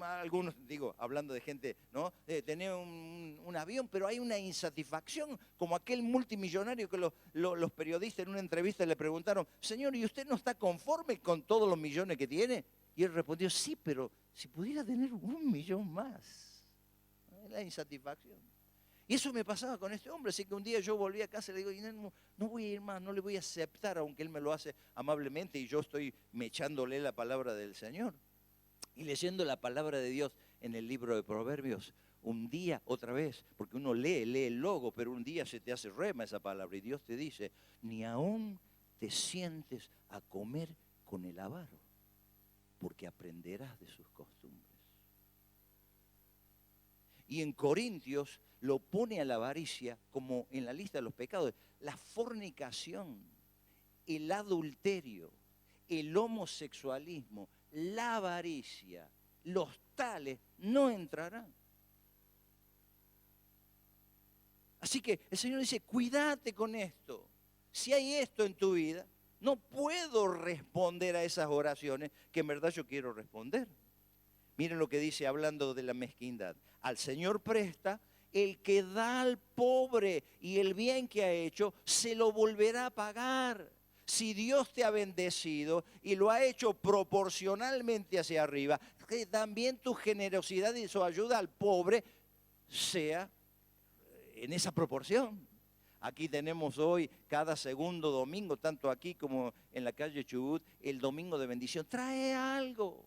algunos, digo, hablando de gente, ¿no? Tenés un avión, pero hay una insatisfacción, como aquel multimillonario que los periodistas en una entrevista le preguntaron, señor, ¿y usted no está conforme con todos los millones que tiene? Y él respondió, sí, pero si pudiera tener 1 millón más. La insatisfacción. Y eso me pasaba con este hombre, así que un día yo volví a casa y le digo, no voy a ir más, no le voy a aceptar, aunque él me lo hace amablemente y yo estoy echándole la palabra del Señor. Y leyendo la palabra de Dios en el libro de Proverbios, un día, otra vez, porque uno lee el logo, pero un día se te hace rema esa palabra y Dios te dice, ni aún te sientes a comer con el avaro, porque aprenderás de sus costumbres. Y en Corintios lo pone a la avaricia como en la lista de los pecados. La fornicación, el adulterio, el homosexualismo, la avaricia, los tales no entrarán. Así que el Señor dice, cuídate con esto. Si hay esto en tu vida, no puedo responder a esas oraciones que en verdad yo quiero responder. Miren lo que dice hablando de la mezquindad. Al Señor presta, el que da al pobre y el bien que ha hecho, se lo volverá a pagar. Si Dios te ha bendecido y lo ha hecho proporcionalmente hacia arriba, que también tu generosidad y su ayuda al pobre sea en esa proporción. Aquí tenemos hoy, cada segundo domingo, tanto aquí como en la calle Chubut, el domingo de bendición. Trae algo.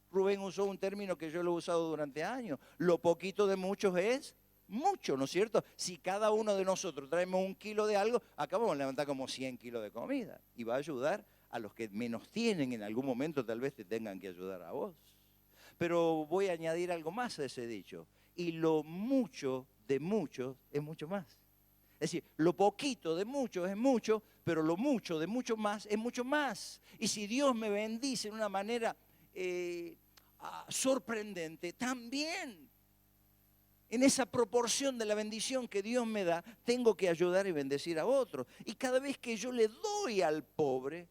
Rubén usó un término que yo lo he usado durante años. Lo poquito de muchos es mucho, ¿no es cierto? Si cada uno de nosotros traemos 1 kilo de algo, acá vamos a levantar como 100 kilos de comida. Y va a ayudar a los que menos tienen. En algún momento tal vez te tengan que ayudar a vos. Pero voy a añadir algo más a ese dicho. Y lo mucho de muchos es mucho más. Es decir, lo poquito de muchos es mucho, pero lo mucho de mucho más es mucho más. Y si Dios me bendice de una manera sorprendente, también en esa proporción de la bendición que Dios me da, tengo que ayudar y bendecir a otros. Y cada vez que yo le doy al pobre,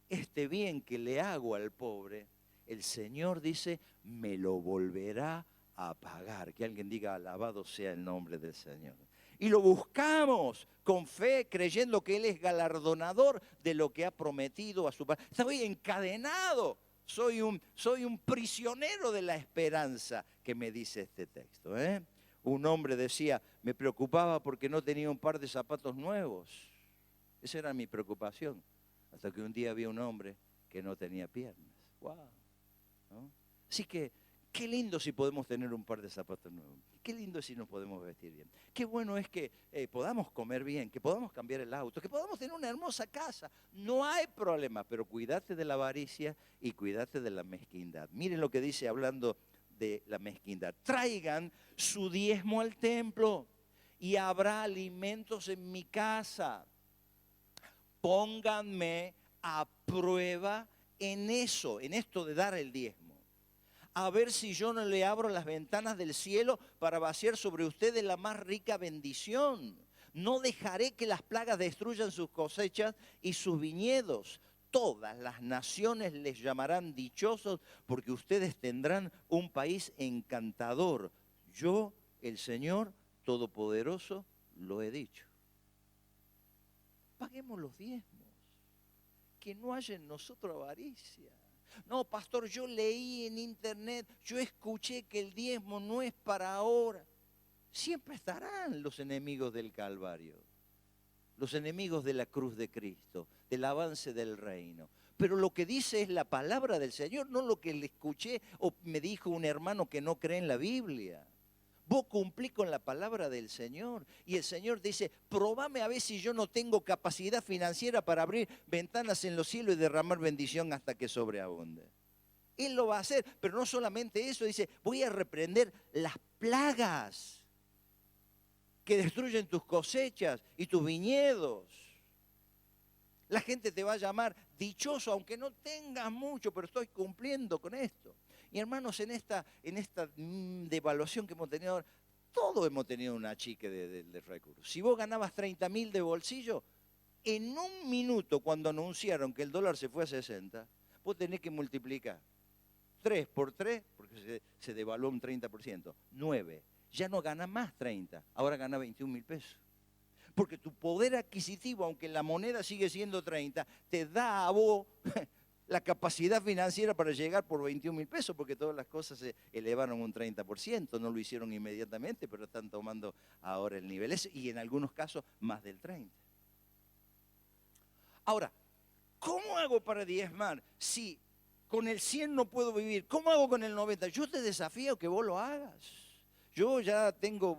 este bien que le hago al pobre, el Señor dice, me lo volverá a pagar. Que alguien diga, alabado sea el nombre del Señor. Y lo buscamos con fe, creyendo que Él es galardonador de lo que ha prometido a su padre. Estoy encadenado. Soy un prisionero de la esperanza que me dice este texto. Un hombre decía, me preocupaba porque no tenía un par de zapatos nuevos. Esa era mi preocupación. Hasta que un día había un hombre que no tenía piernas. ¡Wow! ¿No? Así que, qué lindo si podemos tener un par de zapatos nuevos. Qué lindo si nos podemos vestir bien. Qué bueno es que podamos comer bien, que podamos cambiar el auto, que podamos tener una hermosa casa. No hay problema, pero cuídate de la avaricia y cuídate de la mezquindad. Miren lo que dice hablando de la mezquindad. Traigan su diezmo al templo y habrá alimentos en mi casa. Pónganme a prueba en eso, en esto de dar el diezmo. A ver si yo no le abro las ventanas del cielo para vaciar sobre ustedes la más rica bendición. No dejaré que las plagas destruyan sus cosechas y sus viñedos. Todas las naciones les llamarán dichosos porque ustedes tendrán un país encantador. Yo, el Señor Todopoderoso, lo he dicho. Paguemos los diezmos. Que no haya en nosotros avaricia. No, pastor, yo leí en internet, yo escuché que el diezmo no es para ahora. Siempre estarán los enemigos del Calvario, los enemigos de la cruz de Cristo, del avance del reino. Pero lo que dice es la palabra del Señor, no lo que le escuché o me dijo un hermano que no cree en la Biblia. Vos cumplís con la palabra del Señor. Y el Señor dice, probame a ver si yo no tengo capacidad financiera para abrir ventanas en los cielos y derramar bendición hasta que sobreabunde. Él lo va a hacer, pero no solamente eso, dice, voy a reprender las plagas que destruyen tus cosechas y tus viñedos. La gente te va a llamar dichoso, aunque no tengas mucho, pero estoy cumpliendo con esto. Y hermanos, en esta devaluación que hemos tenido ahora, todos hemos tenido una chique de recursos. Si vos ganabas 30.000 de bolsillo, En un minuto, cuando anunciaron que el dólar se fue a 60, vos tenés que multiplicar 3 por 3, porque se devaluó un 30%, 9. Ya no gana más 30, ahora gana 21.000 pesos. Porque tu poder adquisitivo, aunque la moneda sigue siendo 30, te da a vos la capacidad financiera para llegar por 21.000 pesos, porque todas las cosas se elevaron un 30%, no lo hicieron inmediatamente, pero están tomando ahora el nivel ese, y en algunos casos más del 30%. Ahora, ¿cómo hago para diezmar si con el 100 no puedo vivir? ¿Cómo hago con el 90? Yo te desafío que vos lo hagas. Yo ya tengo,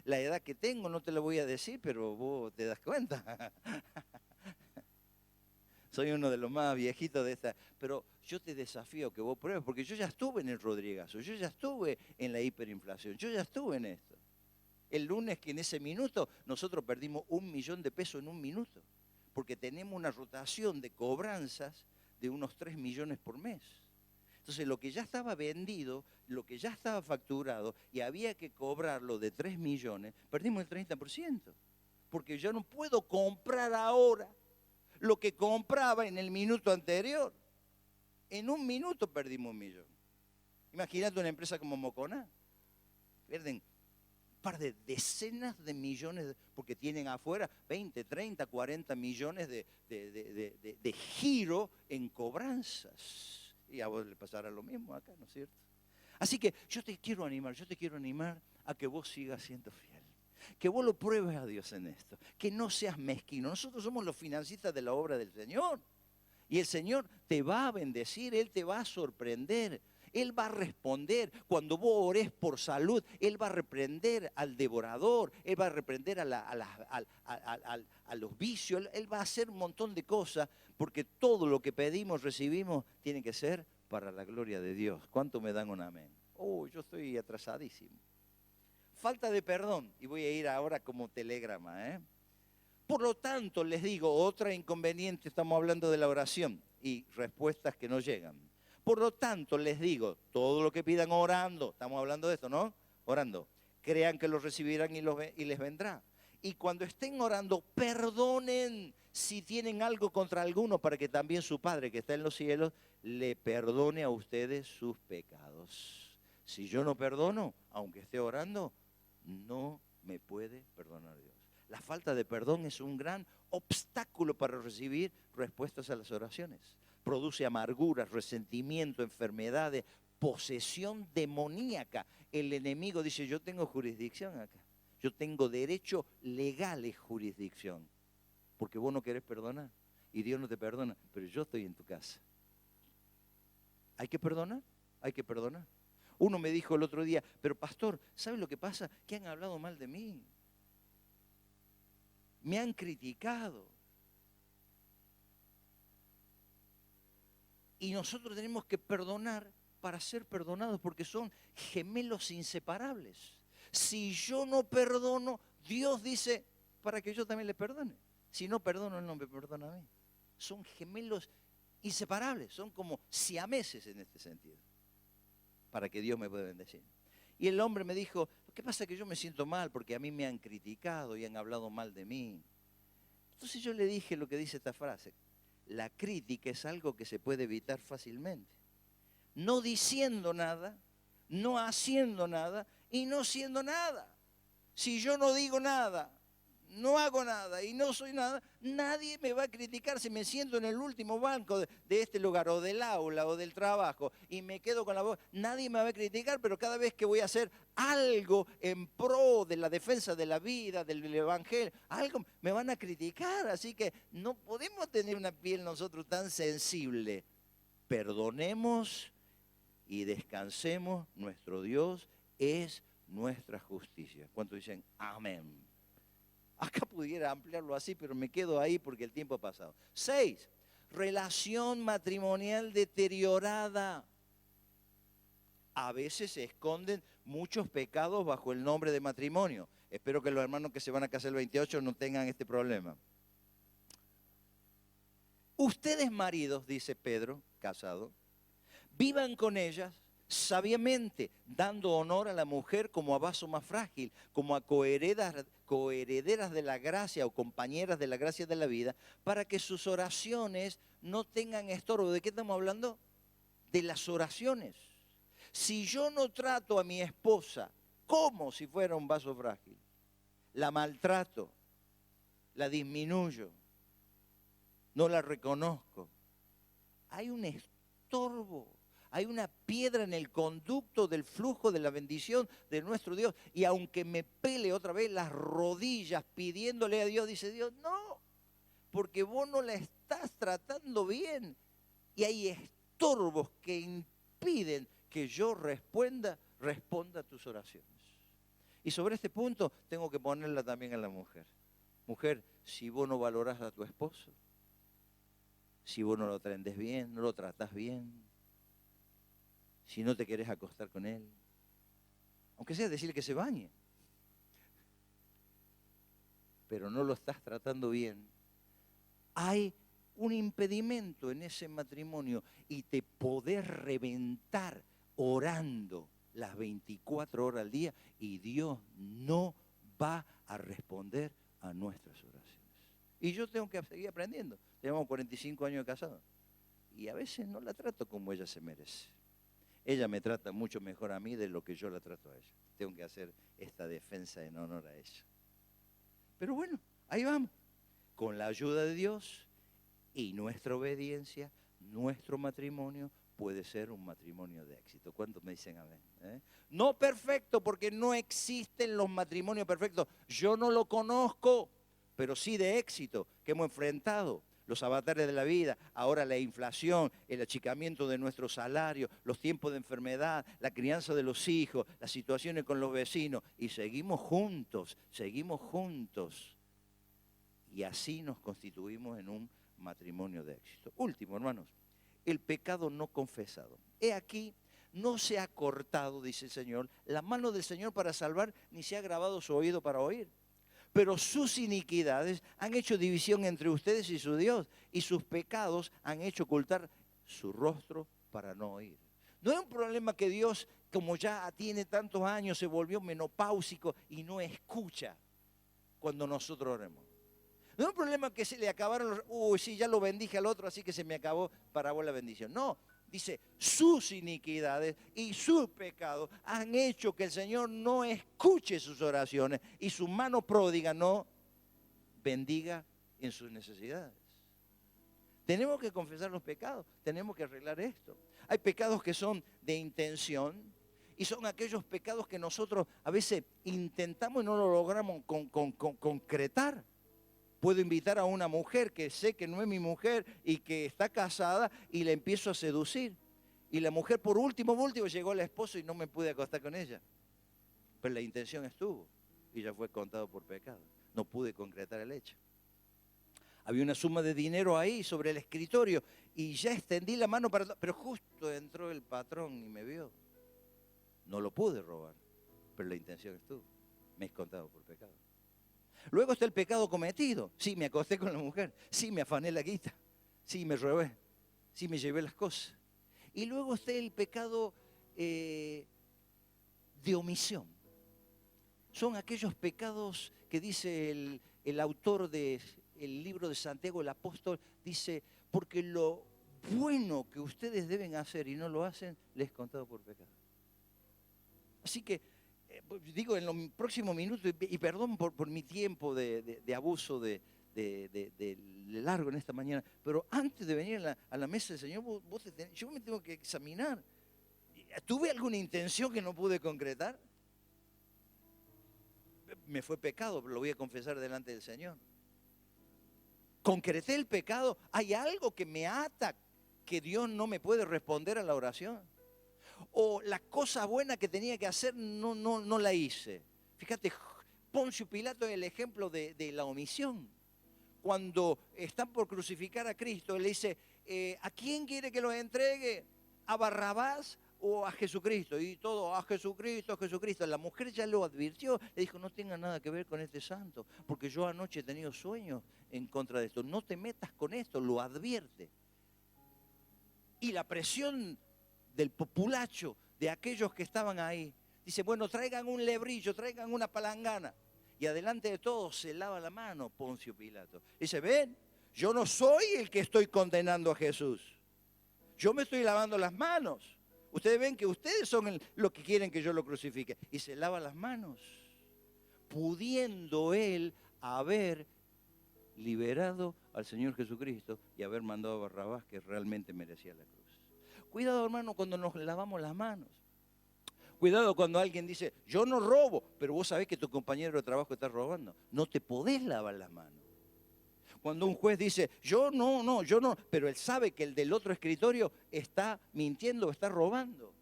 la edad que tengo, no te lo voy a decir, pero vos te das cuenta. Soy uno de los más viejitos de esta, pero yo te desafío que vos pruebes, porque yo ya estuve en el Rodrigazo, yo ya estuve en la hiperinflación, yo ya estuve en esto. El lunes que en ese minuto nosotros perdimos 1 millón de pesos en un minuto, porque tenemos una rotación de cobranzas de unos 3 millones por mes. Entonces lo que ya estaba vendido, lo que ya estaba facturado y había que cobrarlo de 3 millones, perdimos el 30%, porque yo no puedo comprar ahora lo que compraba en el minuto anterior. En un minuto perdimos 1 millón. Imagínate una empresa como Moconá. Pierden un par de decenas de millones, porque tienen afuera 20, 30, 40 millones de giro en cobranzas. Y a vos le pasará lo mismo acá, ¿no es cierto? Así que yo te quiero animar a que vos sigas siendo fiel. Que vos lo pruebes a Dios en esto, que no seas mezquino. Nosotros somos los financistas de la obra del Señor. Y el Señor te va a bendecir, Él te va a sorprender. Él va a responder. Cuando vos ores por salud, Él va a reprender al devorador, Él va a reprender a los vicios, Él va a hacer un montón de cosas, porque todo lo que pedimos, recibimos, tiene que ser para la gloria de Dios. ¿Cuánto me dan un amén? Oh, yo estoy atrasadísimo. Falta de perdón, y voy a ir ahora como telegrama. Por lo tanto, les digo, otra inconveniente, estamos hablando de la oración y respuestas que no llegan. Por lo tanto, les digo, todo lo que pidan orando, estamos hablando de esto, ¿no? Orando, crean que lo recibirán y les vendrá. Y cuando estén orando, perdonen si tienen algo contra alguno, para que también su Padre que está en los cielos le perdone a ustedes sus pecados. Si yo no perdono, aunque esté orando, no me puede perdonar Dios. La falta de perdón es un gran obstáculo para recibir respuestas a las oraciones. Produce amarguras, resentimiento, enfermedades, posesión demoníaca. El enemigo dice, yo tengo jurisdicción acá. Yo tengo derecho legal de jurisdicción. Porque vos no querés perdonar y Dios no te perdona, pero yo estoy en tu casa. ¿Hay que perdonar? Hay que perdonar. Uno me dijo el otro día, pero pastor, ¿sabe lo que pasa? Que han hablado mal de mí. Me han criticado. Y nosotros tenemos que perdonar para ser perdonados, porque son gemelos inseparables. Si yo no perdono, Dios dice, para que yo también le perdone. Si no perdono, Él no me perdona a mí. Son gemelos inseparables, son como siameses en este sentido, para que Dios me pueda bendecir. Y el hombre me dijo, lo que pasa es que yo me siento mal porque a mí me han criticado y han hablado mal de mí. Entonces yo le dije lo que dice esta frase: la crítica es algo que se puede evitar fácilmente. No diciendo nada, no haciendo nada y no siendo nada. Si yo no digo nada, no hago nada y no soy nada, nadie me va a criticar si me siento en el último banco de este lugar o del aula o del trabajo y me quedo con la voz. Nadie me va a criticar, pero cada vez que voy a hacer algo en pro de la defensa de la vida, del evangelio, algo me van a criticar. Así que no podemos tener una piel nosotros tan sensible. Perdonemos y descansemos. Nuestro Dios es nuestra justicia. ¿Cuántos dicen amén? Acá pudiera ampliarlo así, pero me quedo ahí porque el tiempo ha pasado. 6, relación matrimonial deteriorada. A veces se esconden muchos pecados bajo el nombre de matrimonio. Espero que los hermanos que se van a casar el 28 no tengan este problema. Ustedes maridos, dice Pedro, casado, vivan con ellas sabiamente, dando honor a la mujer como a vaso más frágil, como a coherederas de la gracia o compañeras de la gracia de la vida, para que sus oraciones no tengan estorbo. ¿De qué estamos hablando? De las oraciones. Si yo no trato a mi esposa como si fuera un vaso frágil, la maltrato, la disminuyo, no la reconozco, hay un estorbo, hay una piedra en el conducto del flujo de la bendición de nuestro Dios. Y aunque me pele otra vez las rodillas pidiéndole a Dios, dice Dios, no, porque vos no la estás tratando bien. Y hay estorbos que impiden que yo responda a tus oraciones. Y sobre este punto tengo que ponerla también a la mujer. Mujer, si vos no valorás a tu esposo, si vos no lo atendes bien, no lo tratás bien, si no te querés acostar con él, aunque sea decirle que se bañe, pero no lo estás tratando bien, hay un impedimento en ese matrimonio y te podés reventar orando las 24 horas al día y Dios no va a responder a nuestras oraciones. Y yo tengo que seguir aprendiendo. Llevamos 45 años de casado y a veces no la trato como ella se merece. Ella me trata mucho mejor a mí de lo que yo la trato a ella. Tengo que hacer esta defensa en honor a ella. Pero bueno, ahí vamos. Con la ayuda de Dios y nuestra obediencia, nuestro matrimonio puede ser un matrimonio de éxito. ¿Cuántos me dicen amén? No perfecto, porque no existen los matrimonios perfectos. Yo no lo conozco, pero sí de éxito, que hemos enfrentado. Los avatares de la vida, ahora la inflación, el achicamiento de nuestro salario, los tiempos de enfermedad, la crianza de los hijos, las situaciones con los vecinos. Y seguimos juntos. Y así nos constituimos en un matrimonio de éxito. Último, hermanos, el pecado no confesado. He aquí, no se ha cortado, dice el Señor, la mano del Señor para salvar, ni se ha grabado su oído para oír. Pero sus iniquidades han hecho división entre ustedes y su Dios, y sus pecados han hecho ocultar su rostro para no oír. No es un problema que Dios, como ya tiene tantos años, se volvió menopáusico y no escucha cuando nosotros oremos. No es un problema que se le acabaron los... sí, ya lo bendije al otro, así que se me acabó para vos la bendición. No, dice, sus iniquidades y sus pecados han hecho que el Señor no escuche sus oraciones y su mano pródiga no bendiga en sus necesidades. Tenemos que confesar los pecados, tenemos que arreglar esto. Hay pecados que son de intención y son aquellos pecados que nosotros a veces intentamos y no lo logramos concretar. Puedo invitar a una mujer que sé que no es mi mujer y que está casada y la empiezo a seducir. Y la mujer por último llegó al esposo y no me pude acostar con ella. Pero la intención estuvo y ya fue contado por pecado. No pude concretar el hecho. Había una suma de dinero ahí sobre el escritorio y ya extendí la mano para... Pero justo entró el patrón y me vio. No lo pude robar, pero la intención estuvo. Me es contado por pecado. Luego está el pecado cometido. Sí, me acosté con la mujer. Sí, me afané la guita. Sí, me robé. Sí, me llevé las cosas. Y luego está el pecado de omisión. Son aquellos pecados que dice el autor del libro de Santiago, el apóstol, dice, porque lo bueno que ustedes deben hacer y no lo hacen, les es contado por pecado. Así que, digo, en los próximos minutos, y perdón por mi tiempo de abuso de largo en esta mañana, pero antes de venir a la mesa del Señor, yo me tengo que examinar. ¿Tuve alguna intención que no pude concretar? Me fue pecado, pero lo voy a confesar delante del Señor. ¿Concreté el pecado? ¿Hay algo que me ata que Dios no me puede responder a la oración? O la cosa buena que tenía que hacer no la hice. Fíjate, Poncio Pilato es el ejemplo de la omisión. Cuando están por crucificar a Cristo, él le dice, ¿a quién quiere que los entregue? ¿A Barrabás o a Jesucristo? Y todo, a Jesucristo, a Jesucristo. La mujer ya lo advirtió, le dijo, no tenga nada que ver con este santo, porque yo anoche he tenido sueños en contra de esto. No te metas con esto, lo advierte. Y la presión del populacho, de aquellos que estaban ahí, dice, bueno, traigan un lebrillo, traigan una palangana. y adelante de todos se lava la mano Poncio Pilato. Dice, ven, yo no soy el que estoy condenando a Jesús. Yo me estoy lavando las manos. Ustedes ven que ustedes son los que quieren que yo lo crucifique. Y se lava las manos, pudiendo él haber liberado al Señor Jesucristo y haber mandado a Barrabás, que realmente merecía la cruz. Cuidado, hermano, cuando nos lavamos las manos. Cuidado cuando alguien dice, yo no robo, pero vos sabés que tu compañero de trabajo está robando. No te podés lavar las manos. Cuando un juez dice, yo no, pero él sabe que el del otro escritorio está mintiendo o está robando.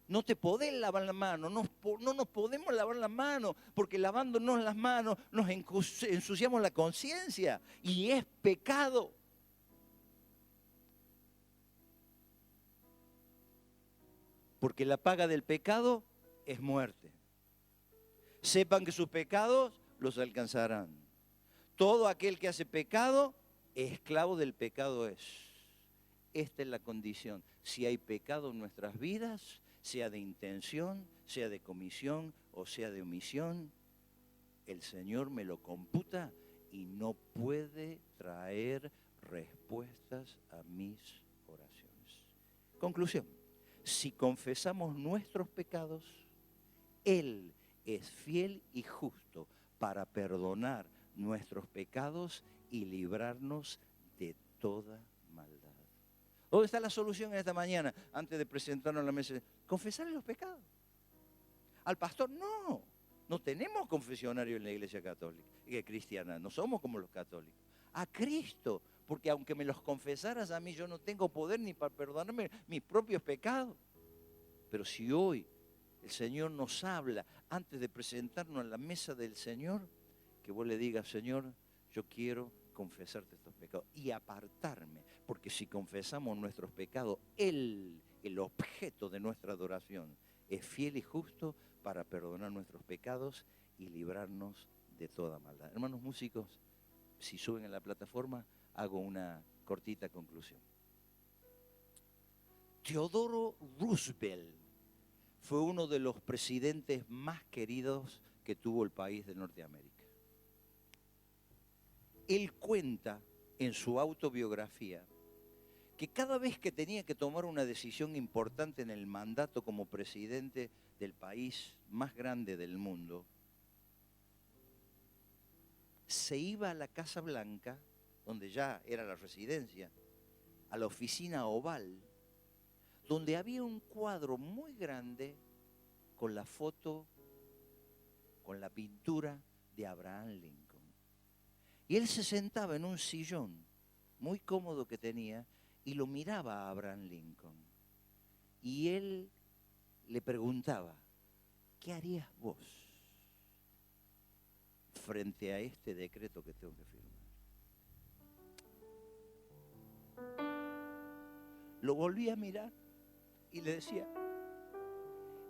No te podés lavar las manos, no nos podemos lavar las manos, porque lavándonos las manos nos ensuciamos la conciencia y es pecado. Porque la paga del pecado es muerte. Sepan que sus pecados los alcanzarán. Todo aquel que hace pecado, esclavo del pecado es. Esta es la condición. Si hay pecado en nuestras vidas, sea de intención, sea de comisión o sea de omisión, el Señor me lo computa y no puede traer respuestas a mis oraciones. Conclusión. Si confesamos nuestros pecados, Él es fiel y justo para perdonar nuestros pecados y librarnos de toda maldad. ¿Dónde está la solución en esta mañana? Antes de presentarnos a la mesa, confesarle los pecados. Al pastor, no tenemos confesionario en la iglesia católica, cristiana, no somos como los católicos. A Cristo, porque aunque me los confesaras a mí, yo no tengo poder ni para perdonarme mis propios pecados. Pero si hoy el Señor nos habla, antes de presentarnos a la mesa del Señor, que vos le digas, Señor, yo quiero confesarte estos pecados y apartarme, porque si confesamos nuestros pecados, Él, el objeto de nuestra adoración, es fiel y justo para perdonar nuestros pecados y librarnos de toda maldad. Hermanos músicos, si suben a la plataforma, hago una cortita conclusión. Theodore Roosevelt fue uno de los presidentes más queridos que tuvo el país de Norteamérica. Él cuenta en su autobiografía que cada vez que tenía que tomar una decisión importante en el mandato como presidente del país más grande del mundo, se iba a la Casa Blanca, donde ya era la residencia, a la oficina oval, donde había un cuadro muy grande con la foto, con la pintura de Abraham Lincoln. Y él se sentaba en un sillón muy cómodo que tenía y lo miraba a Abraham Lincoln. Y él le preguntaba, ¿qué harías vos frente a este decreto que tengo que firmar? Lo volví a mirar y le decía,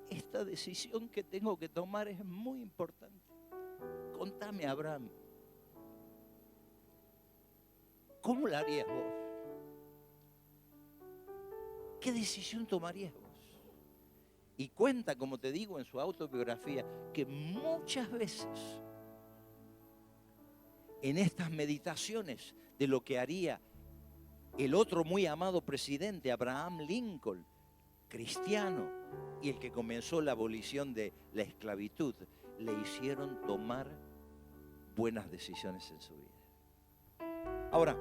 esta decisión que tengo que tomar es muy importante. Contame, Abraham, ¿cómo la harías vos? ¿Qué decisión tomarías vos? Y cuenta, como te digo, en su autobiografía, que muchas veces en estas meditaciones de lo que haría el otro muy amado presidente, Abraham Lincoln, cristiano, y el que comenzó la abolición de la esclavitud, le hicieron tomar buenas decisiones en su vida. Ahora,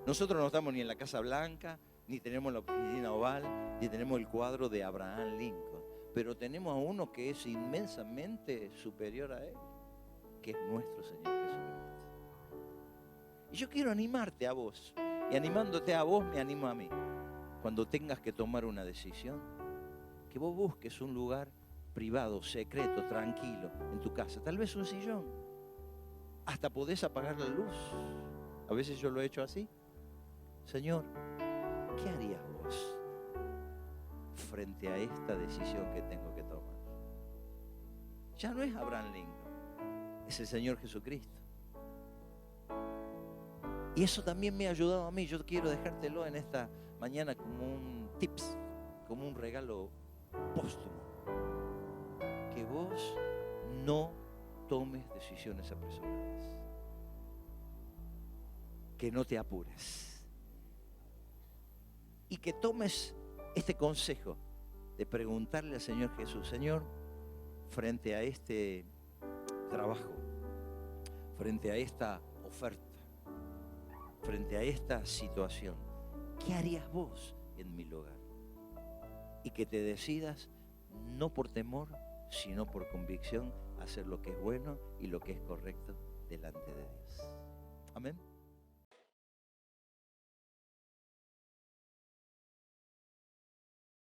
nosotros no estamos ni en la Casa Blanca, ni tenemos la oficina oval, ni tenemos el cuadro de Abraham Lincoln, pero tenemos a uno que es inmensamente superior a él, que es nuestro Señor Jesucristo. Y yo quiero animarte a vos, y animándote a vos me animo a mí. Cuando tengas que tomar una decisión, que vos busques un lugar privado, secreto, tranquilo, en tu casa, tal vez un sillón, hasta podés apagar la luz. A veces yo lo he hecho así. Señor, ¿qué harías vos frente a esta decisión que tengo que tomar? Ya no es Abraham Lincoln, es el Señor Jesucristo. Y eso también me ha ayudado a mí. Yo quiero dejártelo en esta mañana como un tips, como un regalo póstumo. Que vos no tomes decisiones apresuradas, que no te apures y que tomes este consejo de preguntarle al Señor Jesús: Señor, frente a este trabajo, frente a esta oferta, frente a esta situación, ¿qué harías vos en mi lugar? Y que te decidas, no por temor, sino por convicción, a hacer lo que es bueno y lo que es correcto delante de Dios. Amén.